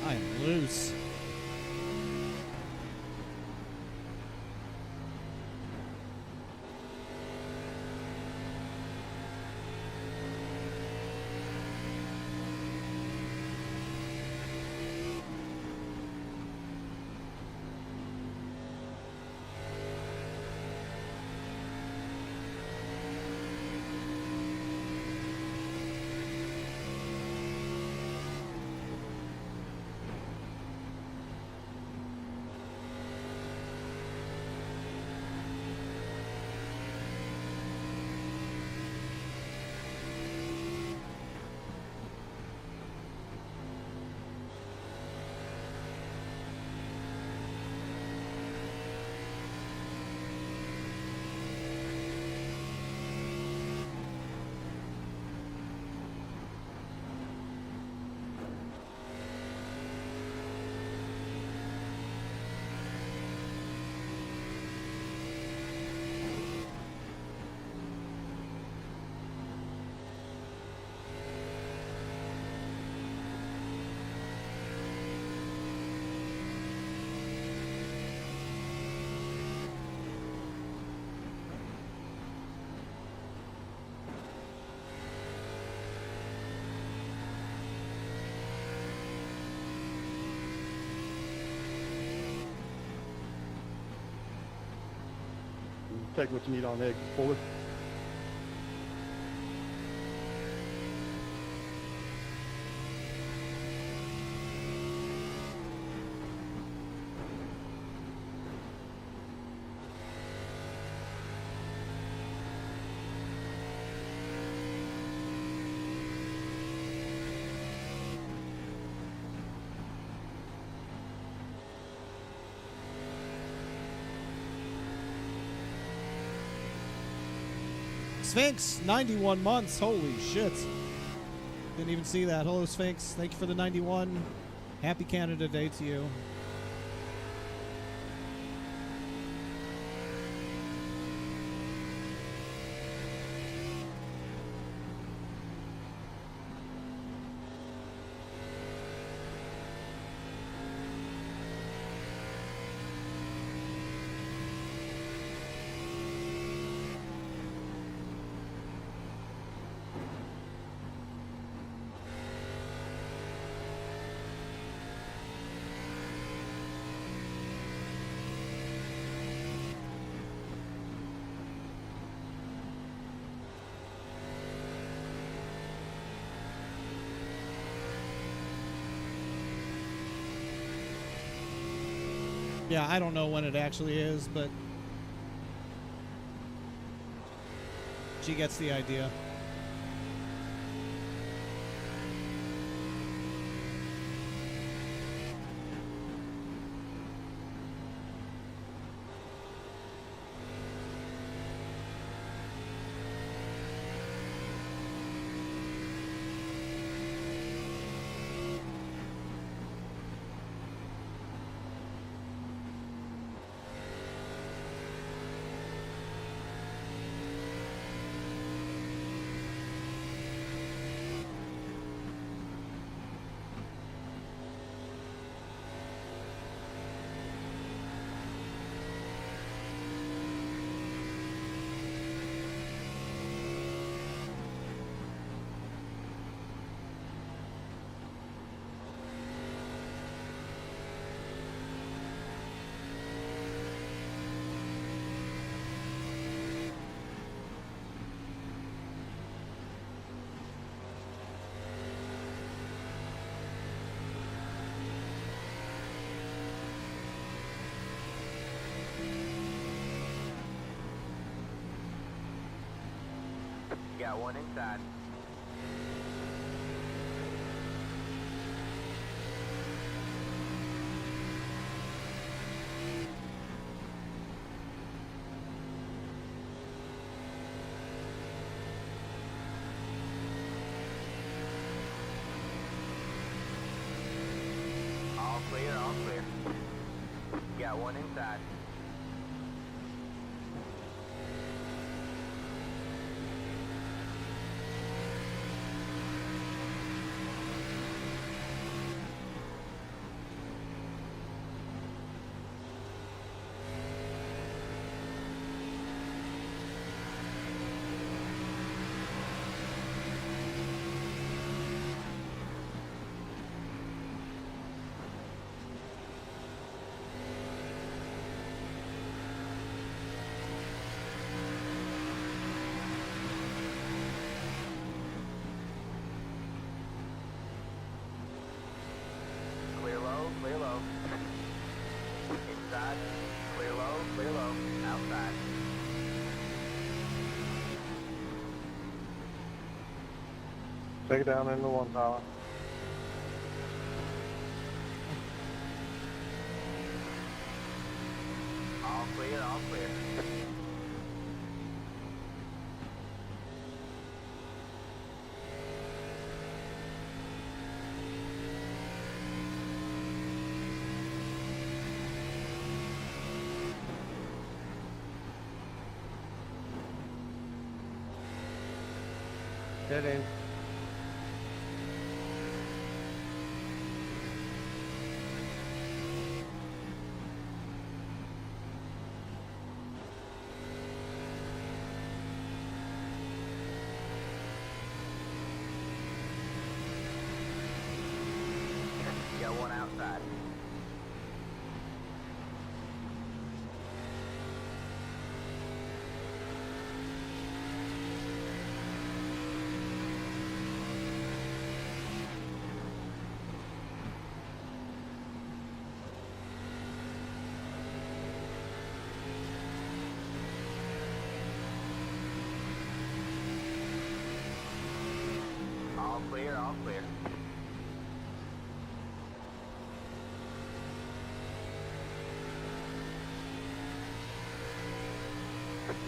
I am loose. Take what you need on eggs forward. Sphinx, 91 months. Holy shit. Didn't even see that. Hello, Sphinx. Thank you for the 91. Happy Canada Day to you. Yeah, I don't know when it actually is, but she gets the idea. You got one inside. All clear, all clear. You got one inside. Clear low, clear low. Inside, clear low, outside. Take it down into one tower. All clear, all clear. Dead end. You got one outside. All clear, all clear.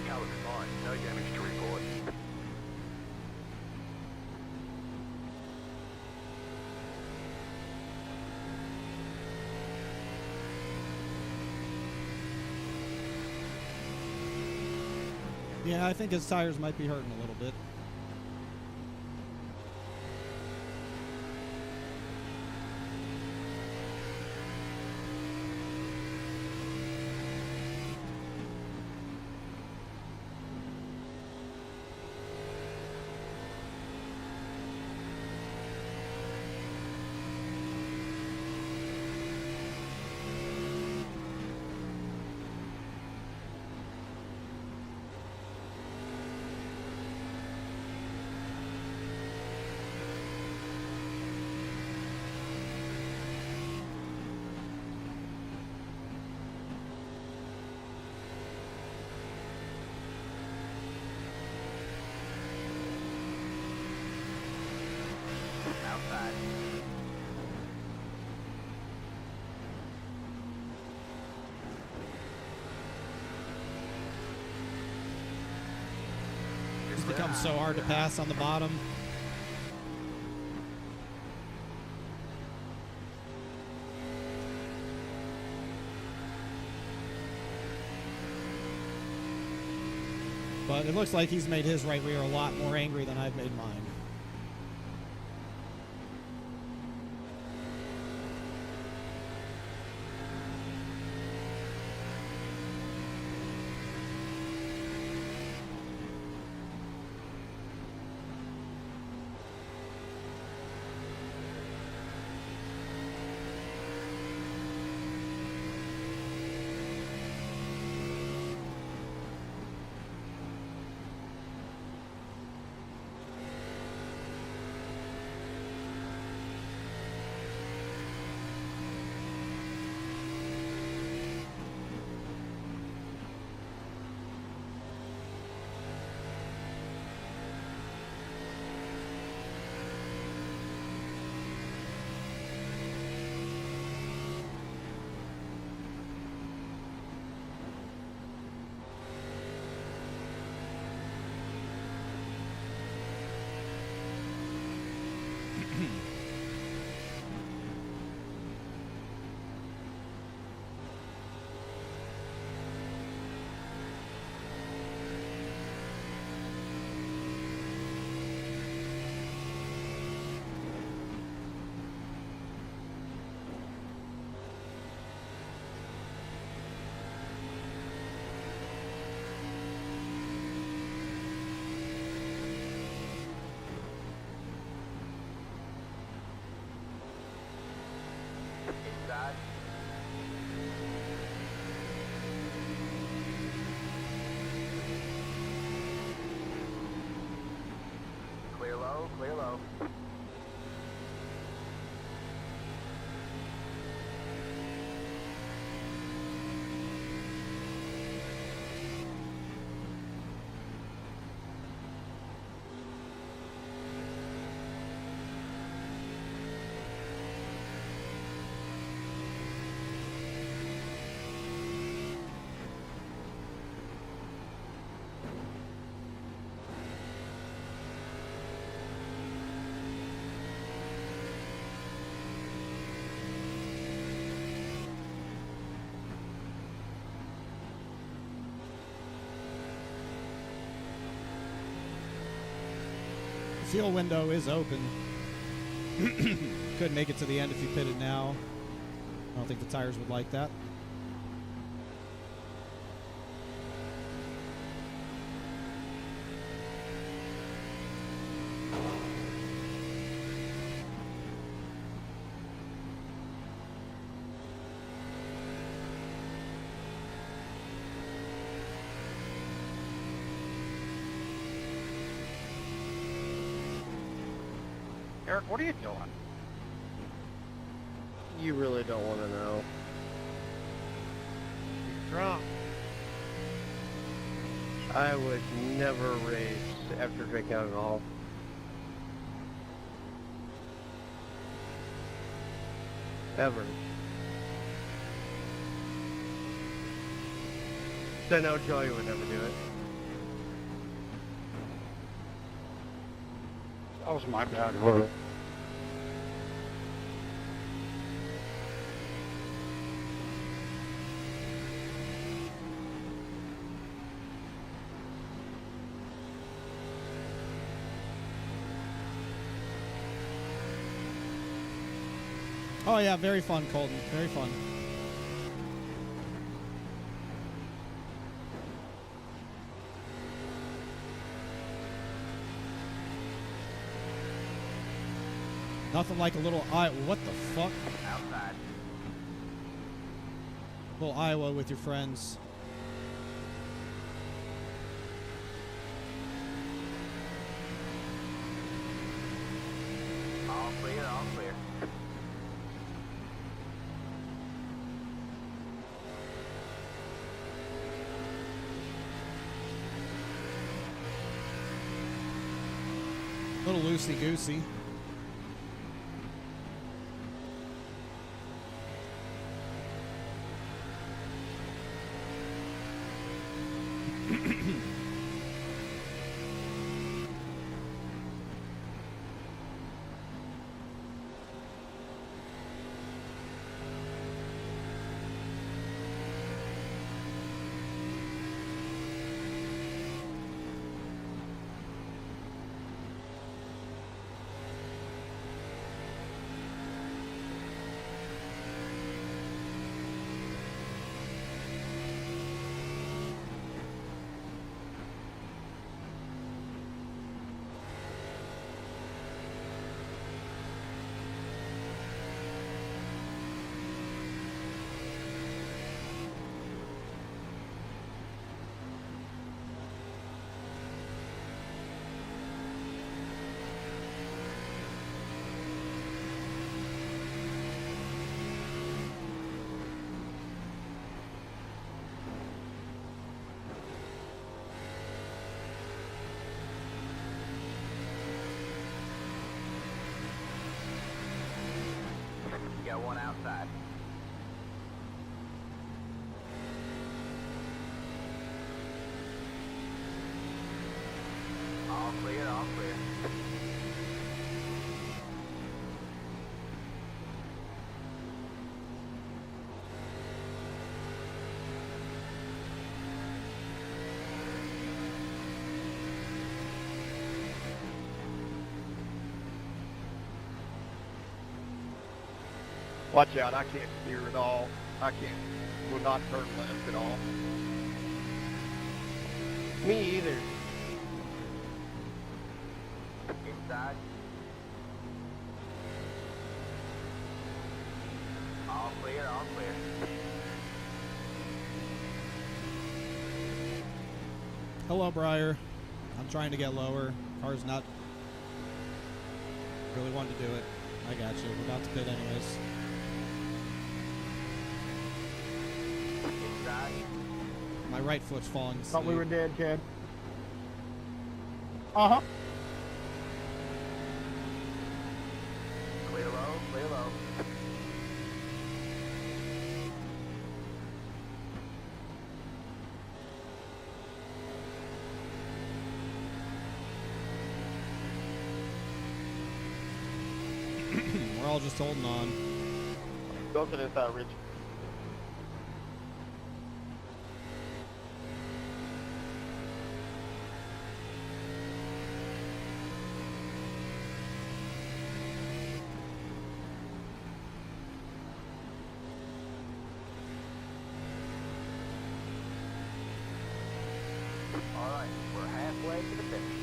Cover's fine. No damage to report. Yeah, I think his tires might be hurting a little bit. Outside. It's become so hard to pass on the bottom. But it looks like he's made his right rear a lot more angry than I've made mine. window. Fuel window is open. Could make it to the end if you pitted now. I don't think the tires would like that. Eric, what are you doing? You really don't want to know. He's drunk. I would never race after drinking alcohol. Ever. So no, Joey would never do it. That was my bad word. Oh yeah, very fun, Colton. Very fun. Nothing like a little Iowa. What the fuck? Outside. Little Iowa with your friends. All clear, all clear. Little loosey-goosey. Got one outside. All clear, all clear. Watch out, I can't steer at all. I can't, will not turn left at all. Me either. Inside. All clear, all clear. Hello, Briar. I'm trying to get lower. Car's not Really wanted to do it. I got you. We're about to pit anyways. Inside. My right foot's falling asleep. Thought we were dead, Chad. Uh-huh. Clear low, clear low. We're all just holding on. Go to this side, Rich. All right, we're halfway to the finish.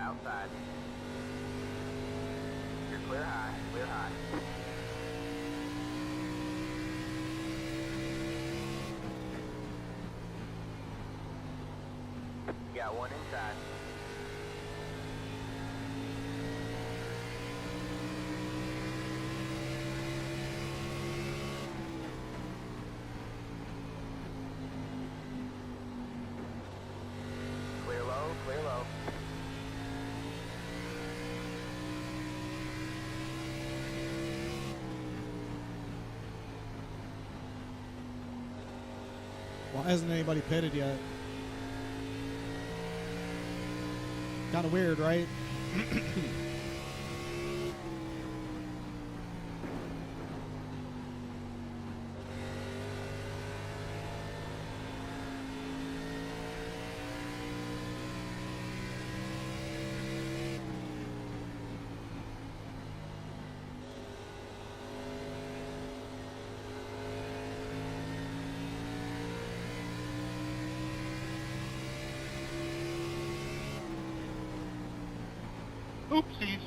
Outside. You're clear high, clear high. You got one inside. Clear low, clear low. Why hasn't anybody pitted yet? Kind of weird, right? Oopsies.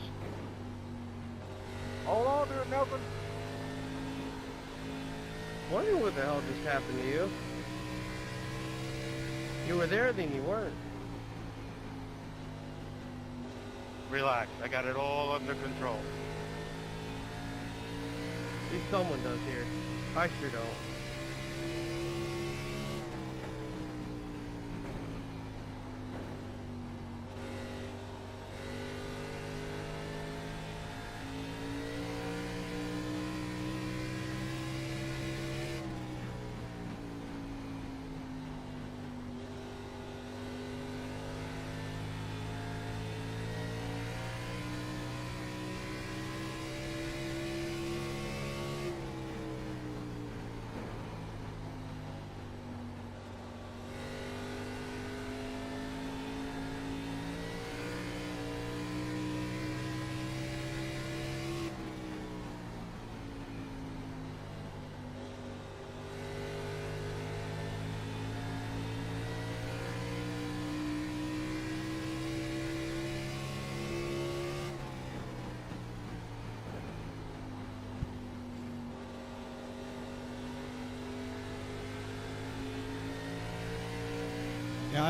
Hold on to it, Nelson. Wondering what the hell just happened to you. You were there, then you weren't. Relax. I got it all under control. At least someone does here. I sure don't.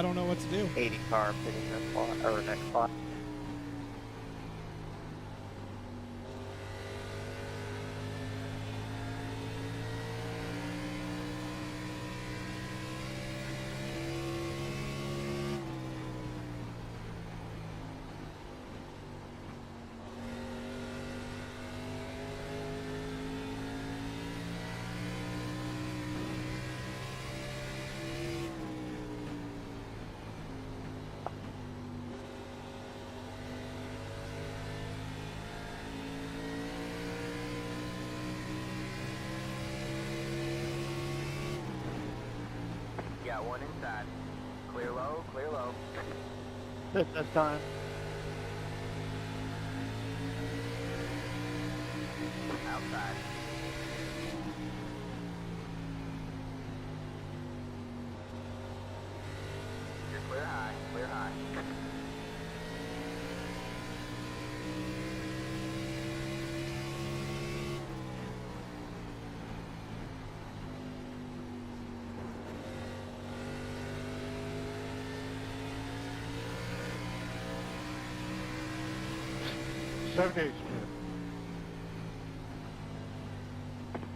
I don't know what to do. 80 car pitting this spot, or next spot. Got one inside. Clear low, clear low. This time. Outside. You're clear high, clear high. Seven days.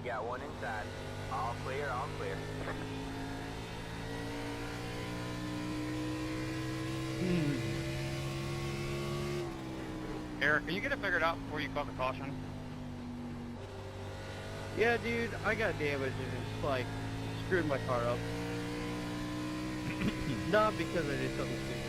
Got one inside. All clear, all clear. Eric, can you get it figured out before you call the caution? Yeah, dude, I got damage and it's like screwed my car up. Not because I did something stupid.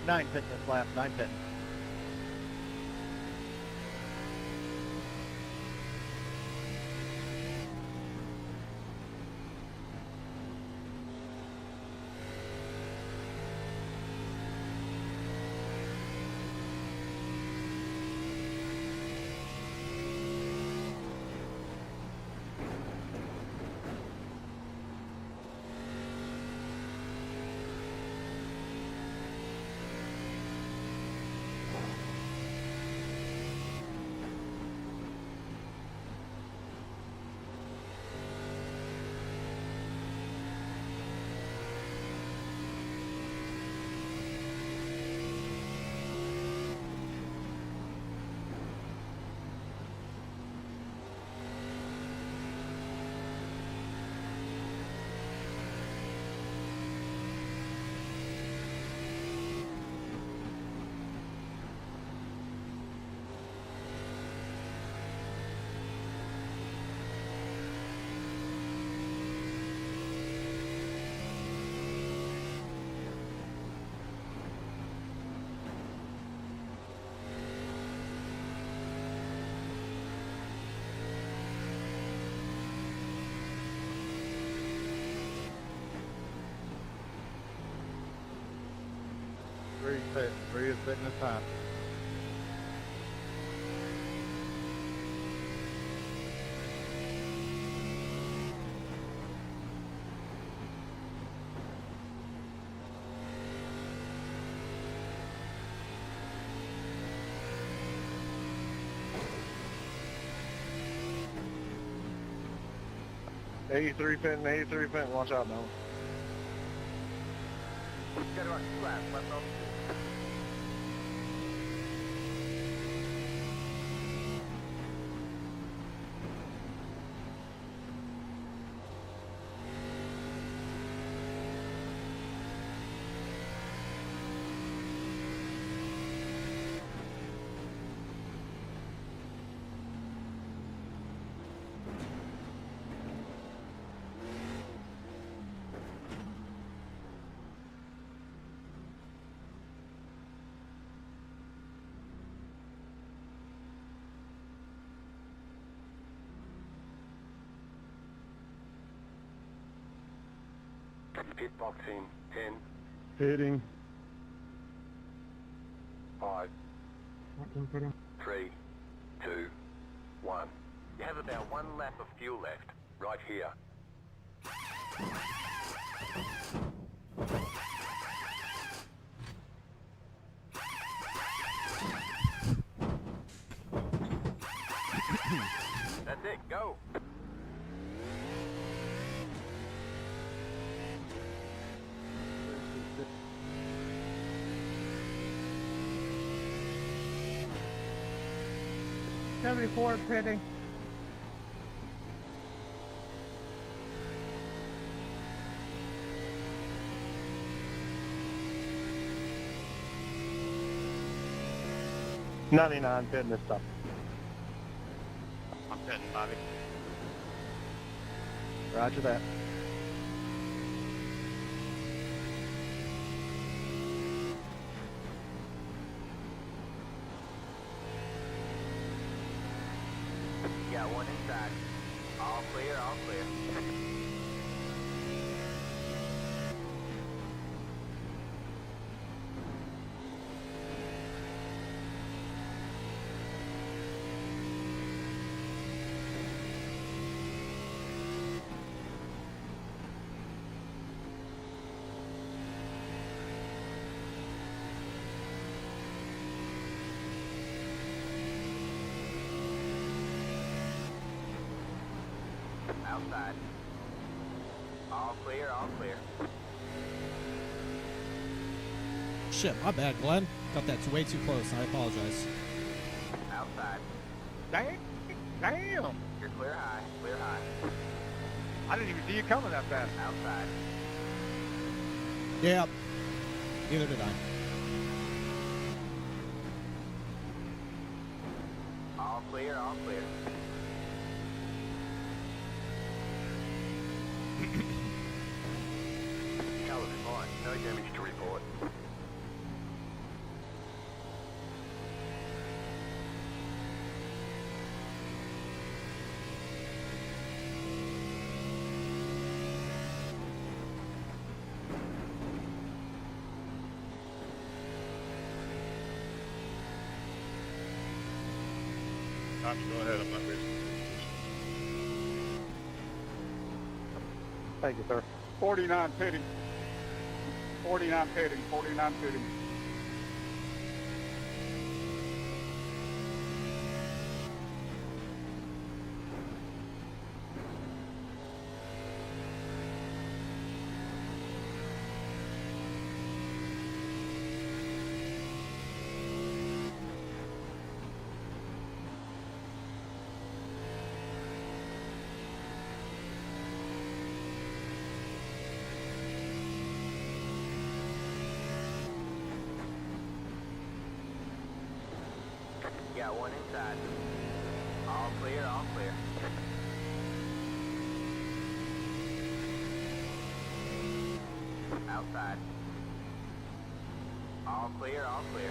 Nine pit this lap, 9 pit. Three is fitting this time. Eighty-three pin, watch out now. Got about 2 laps left off. Pit box in 10, Pitting. 5, 3, 2, 1. You have about 1 lap of fuel left, right here. That's it, go. '74 pitting. '99 pitting this time. I'm pitting, Bobby. Roger that. You got one inside. All clear, all clear. Outside. All clear, all clear. Shit, my bad, Glenn. Got that way too close. I apologize. Outside. Damn. You're clear high, clear high. I didn't even see you coming that fast. Outside. Yeah. Neither did I. All clear, all clear. Colours fine, no damage to report. Time to go ahead on my business. Thank you, sir. 49 pitting. 49 pitting. 49 pitting. You got one inside. All clear, all clear. Outside. All clear, all clear.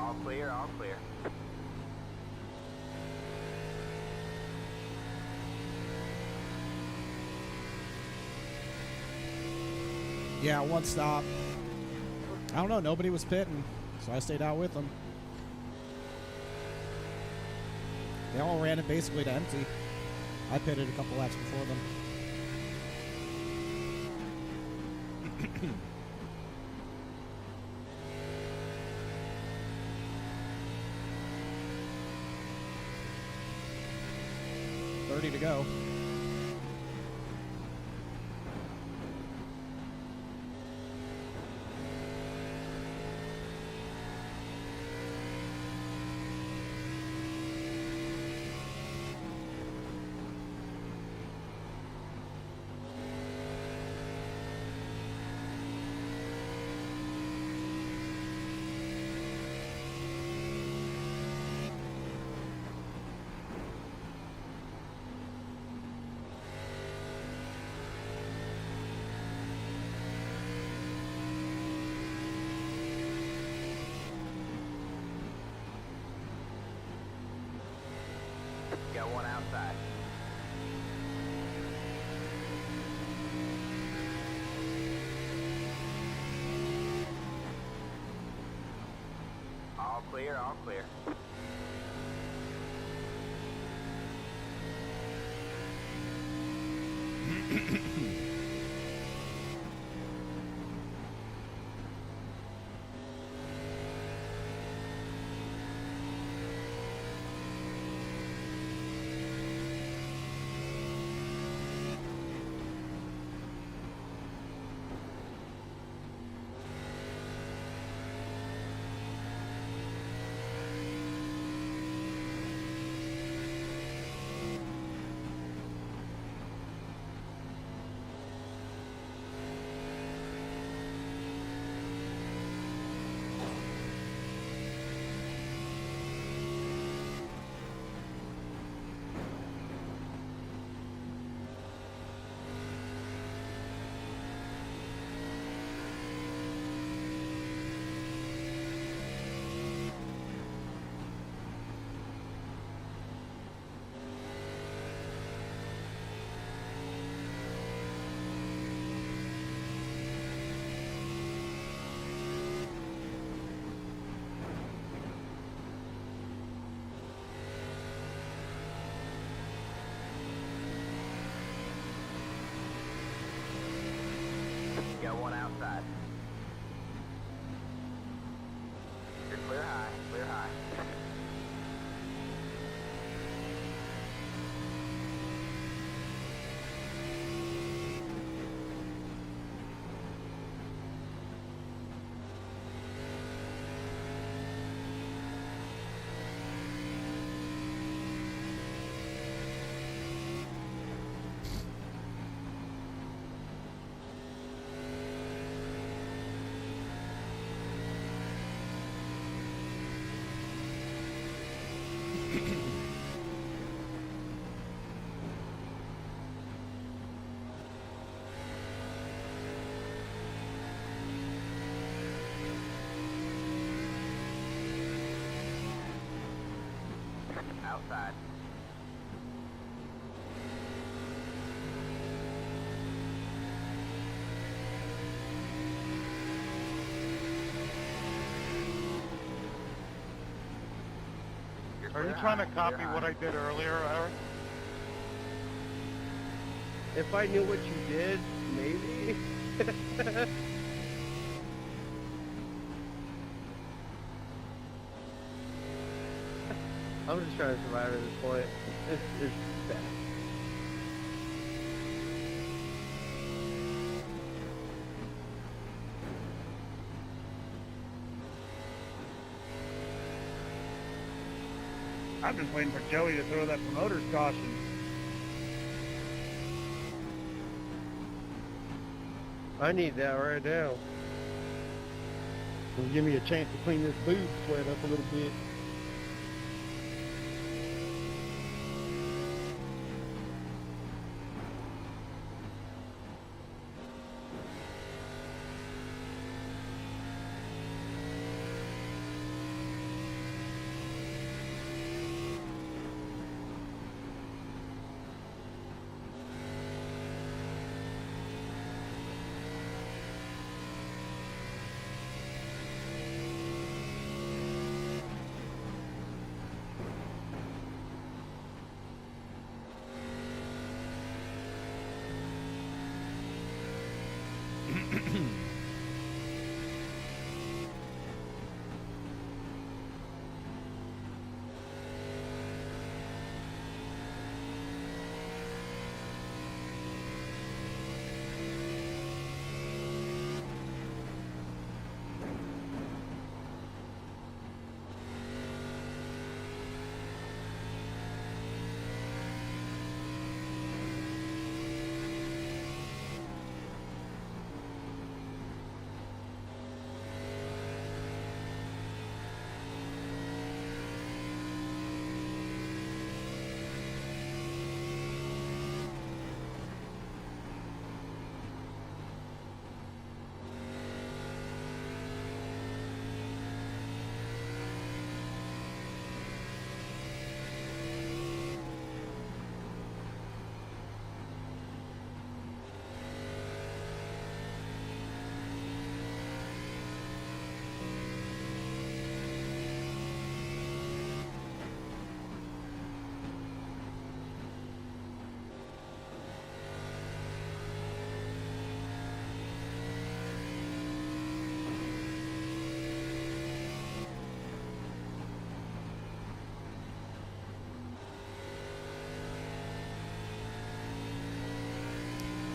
All clear, all clear. Yeah, one stop. I don't know. Nobody was pitting, so I stayed out with them. They all ran it basically to empty. I pitted a couple laps before them. To go. Got one outside. All clear, all clear. Got one outside. You're clear high, clear high. Outside. Are you trying to copy what I did earlier, Eric? If I knew what you did, maybe. I'm just trying to survive at this point. It's bad. I'm just waiting for Joey to throw that promoter's caution. I need that right now. Will give me a chance to clean this boob sweat up a little bit.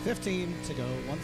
$15 to go, 1-5.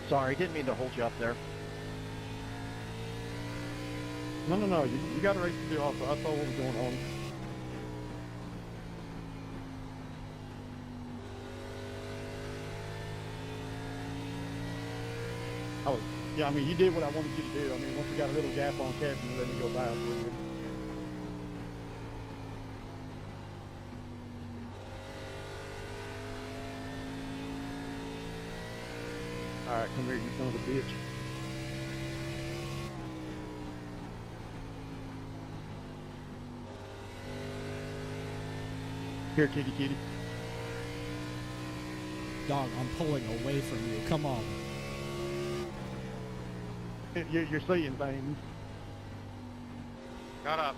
Sorry, didn't mean to hold you up there. No. You got a race to do also. I saw what was going on. Yeah, I mean, you did what I wanted you to do. I mean, once we got a little gap on Kevin, you let me go by. All right, come here, you son of a bitch. Here, kitty. Dog, I'm pulling away from you. Come on. You're seeing things. Got up.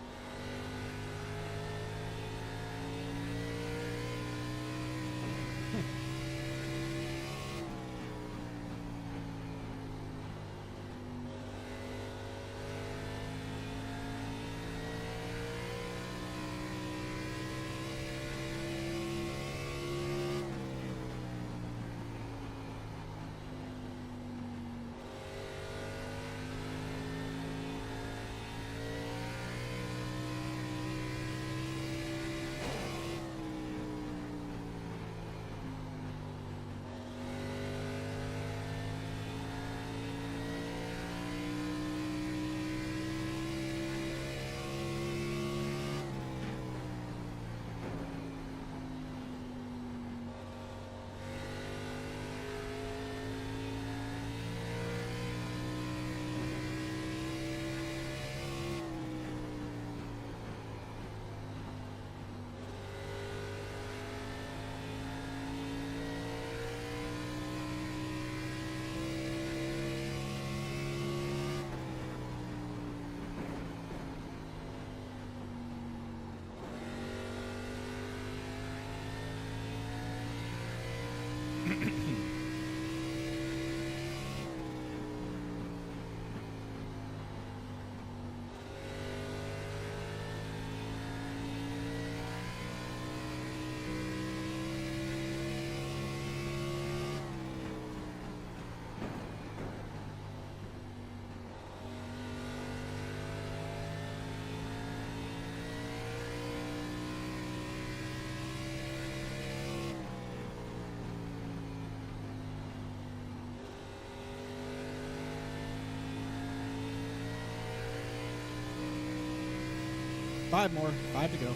5 more. 5 to go.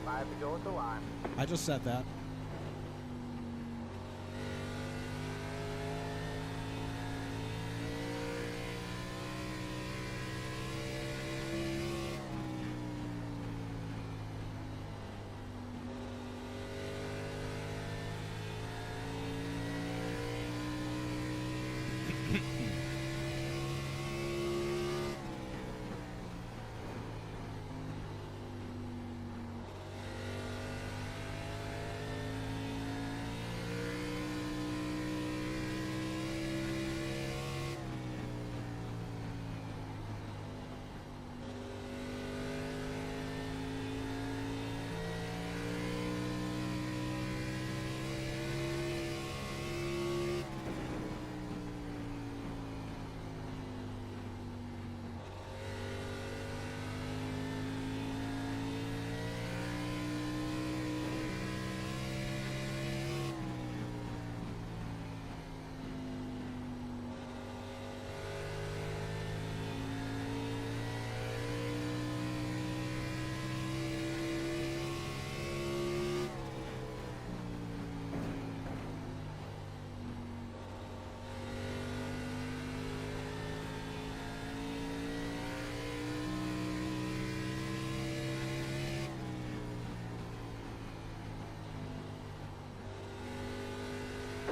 5 to go at the line. I just said that.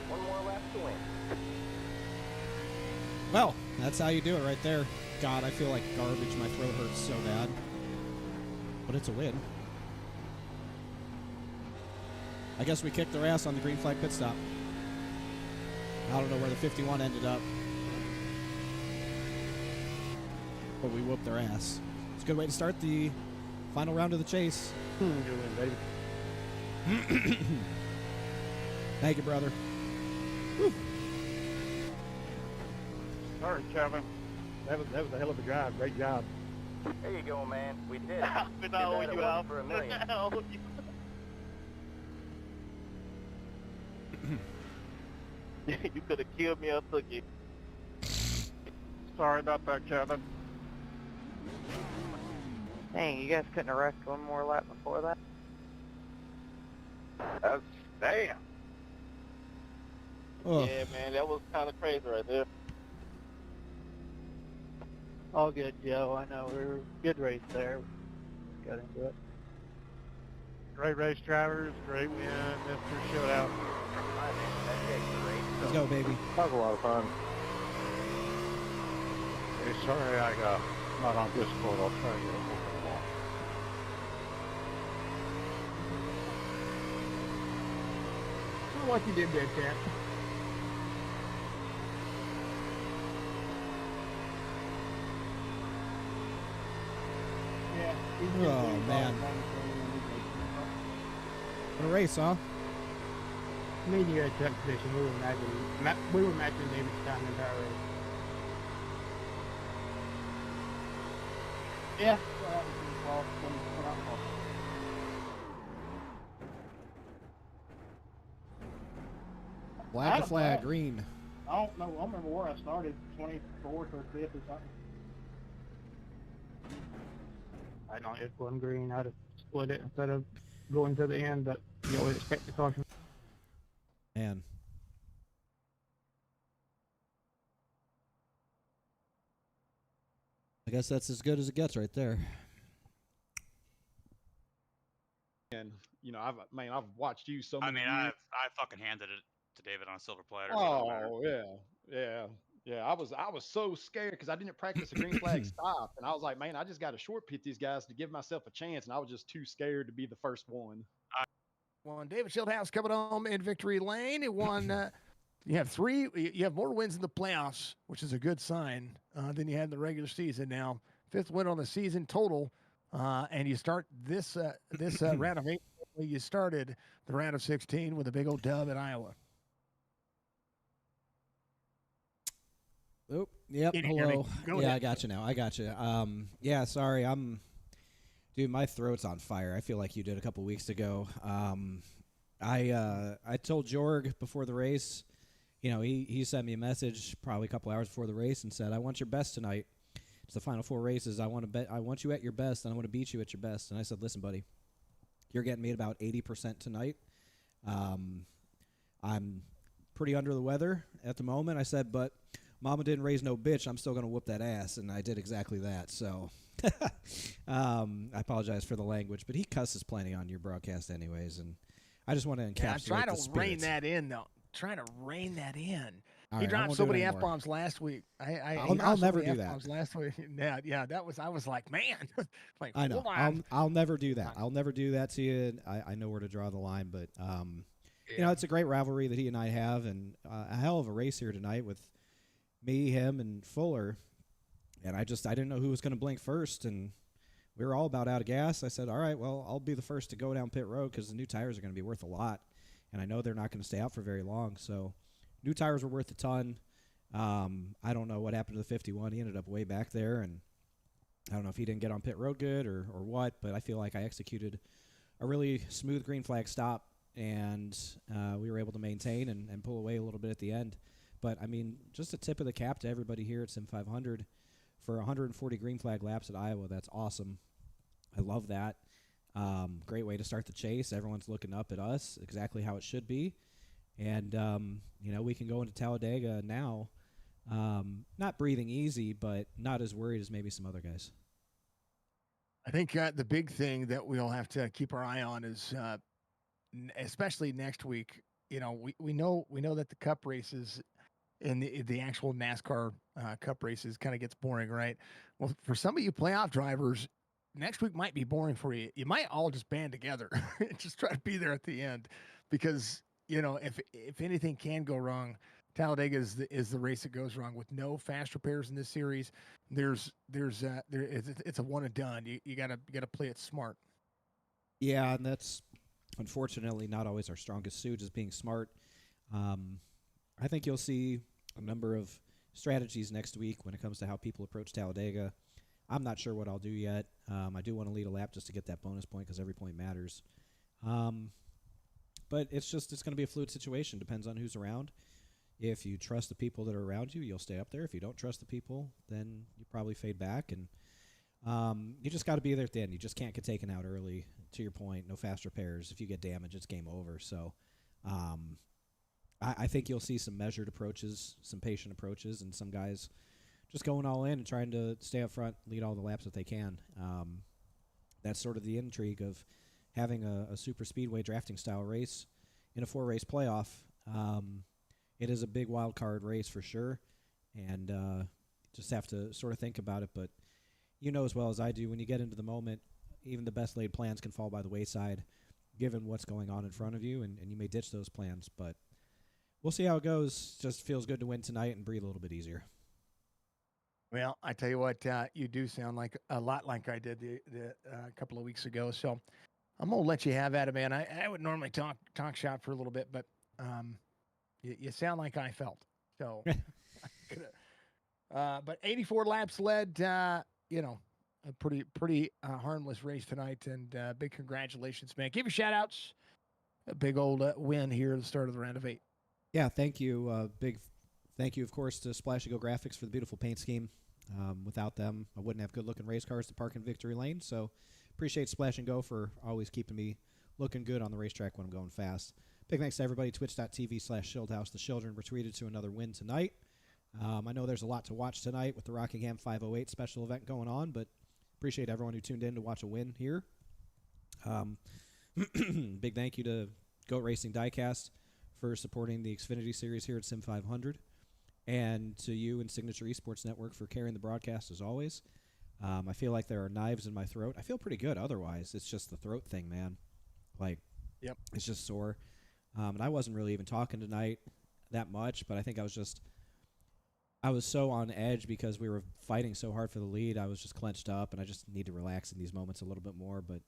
One more lap to win. Well, that's how you do it right there. God, I feel like garbage. My throat hurts so bad. But it's a win. I guess we kicked their ass on the green flag pit stop. I don't know where the 51 ended up. But we whooped their ass. It's a good way to start the final round of the chase. Good win, baby. Thank you, brother. Sorry, Kevin. That was a hell of a drive. Great job. There you go, man. We did it. But I owe you out for a million. I owe you. You could have killed me or took it. Sorry about that, Kevin. Dang, you guys couldn't have wrecked one more lap before that? That's damn. Oh. Yeah, man, that was kind of crazy right there. All good, Joe. I know we were good race there. Got into it. Great race, drivers. Great win, Mr. Shootout. Let's go, baby. That was a lot of fun. Hey, sorry I got not on Discord. I'll try to get it moving along. Like you did there, champ. Oh, man. What a race, huh? Me and you had track position. We were matching David's time in power race. Yeah. Black to flag, green. I don't know. I don't remember where I started. 24th or 5th or something. I don't just one green. I'd have split it instead of going to the end, but you always expect the caution. Man. I guess that's as good as it gets right there. And I've watched you so many I mean, years. I fucking handed it to David on a silver platter. So it doesn't matter. Oh yeah. I was so scared because I didn't practice a green flag stop, and I was like, man, I just got to short pit these guys to give myself a chance, and I was just too scared to be the first one. David Schildhouse coming home in victory lane. It won. You have three. You have more wins in the playoffs, which is a good sign than you had in the regular season. Now, 5th win on the season total, and you start this round of 8. You started the round of 16 with a big old dub at Iowa. Oh, yep. Hello. Yeah, I got you now. I got you. Yeah, sorry. Dude, my throat's on fire. I feel like you did a couple weeks ago. I told Jorg before the race, he sent me a message probably a couple hours before the race and said, I want your best tonight. It's the final 4 races. I want you at your best, and I want to beat you at your best. And I said, listen, buddy, you're getting me at about 80% tonight. I'm pretty under the weather at the moment. I said, but Mama didn't raise no bitch. I'm still going to whoop that ass. And I did exactly that. So I apologize for the language, but he cusses plenty on your broadcast anyways. And I just want to encapsulate I'm trying the to spirits. rein that in, though. Trying to rein that in. All He right, I dropped won't so do it many anymore. F-bombs last week. I'll never do that. F-bombs last week. Yeah, that was. I was like, man. Like, I know. hold on. I'll never do that. I'll never do that to you. And I know where to draw the line, but you know, it's a great rivalry that he and I have, and a hell of a race here tonight with me, him, and Fuller. And I didn't know who was going to blink first, and we were all about out of gas. I said, all right, well, I'll be the first to go down pit road because the new tires are going to be worth a lot, and I know they're not going to stay out for very long. So new tires were worth a ton. I don't know what happened to the 51. He ended up way back there, and I don't know if he didn't get on pit road good or what, but I feel like I executed a really smooth green flag stop, and we were able to maintain and pull away a little bit at the end. But, I mean, just a tip of the cap to everybody here at SIM500 for 140 green flag laps at Iowa. That's awesome. I love that. Great way to start the chase. Everyone's looking up at us, exactly how it should be. And, you know, we can go into Talladega now, not breathing easy, but not as worried as maybe some other guys. I think the big thing that we'll have to keep our eye on is, especially next week, you know, we know that the Cup races and the actual NASCAR Cup races kind of gets boring, right? Well, for some of you playoff drivers, next week might be boring for you. You might all just band together and just try to be there at the end, because you know if anything can go wrong, Talladega is the race that goes wrong. With no fast repairs in this series, it's a one and done. You gotta play it smart. Yeah, and that's unfortunately not always our strongest suit, is being smart. I think you'll see a number of strategies next week when it comes to how people approach Talladega. I'm not sure what I'll do yet. I do want to lead a lap just to get that bonus point because every point matters. But it's going to be a fluid situation. Depends on who's around. If you trust the people that are around you, you'll stay up there. If you don't trust the people, then you probably fade back. And you just got to be there at the end. You just can't get taken out early. To your point, no fast repairs. If you get damaged, it's game over. So I think you'll see some measured approaches, some patient approaches, and some guys just going all in and trying to stay up front, lead all the laps that they can. That's sort of the intrigue of having a super speedway drafting style race in a 4-race playoff. It is a big wild card race for sure, and just have to sort of think about it. But you know as well as I do, when you get into the moment, even the best laid plans can fall by the wayside given what's going on in front of you, and you may ditch those plans. But we'll see how it goes. Just feels good to win tonight and breathe a little bit easier. Well, I tell you what, you do sound like a lot like I did a couple of weeks ago. So I'm gonna let you have at it, man. I would normally talk shop for a little bit, but you sound like I felt. So, but 84 laps led. You know, a pretty harmless race tonight, and big congratulations, man. Give you shout outs. A big old win here at the start of the round of 8. Yeah, thank you. Big thank you, of course, to Splash and Go Graphics for the beautiful paint scheme. Without them, I wouldn't have good-looking race cars to park in Victory Lane. So appreciate Splash and Go for always keeping me looking good on the racetrack when I'm going fast. Big thanks to everybody. Twitch.tv/Shieldhouse. The Children were treated to another win tonight. I know there's a lot to watch tonight with the Rockingham 508 special event going on, but appreciate everyone who tuned in to watch a win here. Big thank you to Goat Racing Diecast for supporting the Xfinity series here at SIM500, and to you and Signature Esports Network for carrying the broadcast as always. I feel like there are knives in my throat. I feel pretty good otherwise. It's just the throat thing, man. Like, yep, it's just sore. And I wasn't really even talking tonight that much, but I think I was so on edge because we were fighting so hard for the lead. I was just clenched up, and I just need to relax in these moments a little bit more. But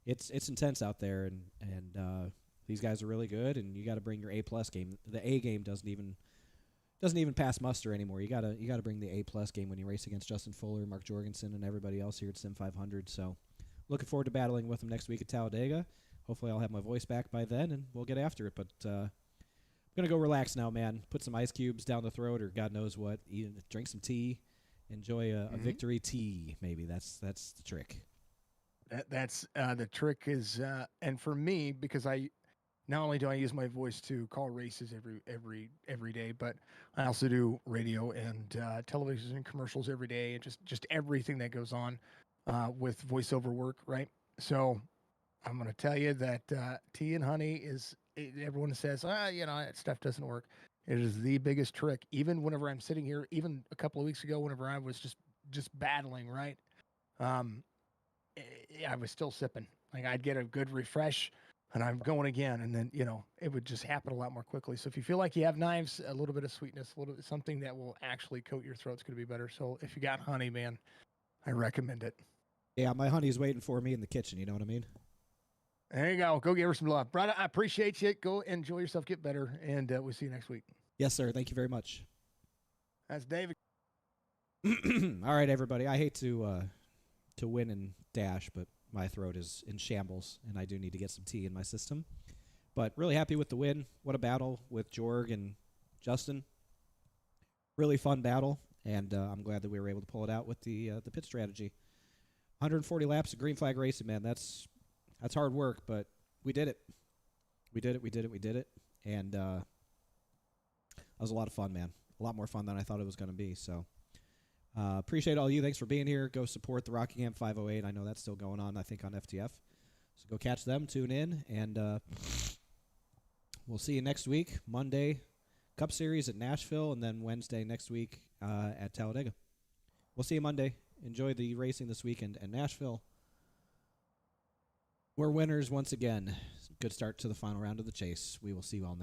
it's intense out there, and these guys are really good, and you got to bring your A+ game. The A game doesn't even pass muster anymore. You gotta bring the A+ game when you race against Justin Fuller, Mark Jorgensen, and everybody else here at Sim500. So looking forward to battling with them next week at Talladega. Hopefully I'll have my voice back by then, and we'll get after it. But I'm going to go relax now, man. Put some ice cubes down the throat or God knows what. Drink some tea Enjoy a victory tea, maybe. That's the trick. That's the trick is, and for me, because I not only do I use my voice to call races every day, but I also do radio and television commercials every day, and just everything that goes on with voiceover work, right? So I'm going to tell you that tea and honey is. Everyone says, that stuff doesn't work. It is the biggest trick. Even whenever I'm sitting here, even a couple of weeks ago, whenever I was just battling, right? I was still sipping. Like I'd get a good refresh and I'm going again. And then, it would just happen a lot more quickly. So if you feel like you have knives, a little bit of sweetness, a little bit, something that will actually coat your throat's going to be better. So if you got honey, man, I recommend it. Yeah, my honey's waiting for me in the kitchen. You know what I mean? There you go. Go give her some love. Brother, I appreciate you. Go enjoy yourself. Get better. And we'll see you next week. Yes, sir. Thank you very much. That's David. All right, everybody. I hate to win and dash, but my throat is in shambles, and I do need to get some tea in my system. But really happy with the win. What a battle with Jorg and Justin. Really fun battle, and I'm glad that we were able to pull it out with the pit strategy. 140 laps of green flag racing, man. That's hard work, but we did it. We did it. And that was a lot of fun, man. A lot more fun than I thought it was going to be. So appreciate all you. Thanks for being here. Go support the Rockingham 508. I know that's still going on, I think, on FTF. So go catch them, tune in, and we'll see you next week. Monday, Cup Series at Nashville, and then Wednesday next week at Talladega. We'll see you Monday. Enjoy the racing this weekend at Nashville. We're winners once again. Good start to the final round of the chase. We will see you all next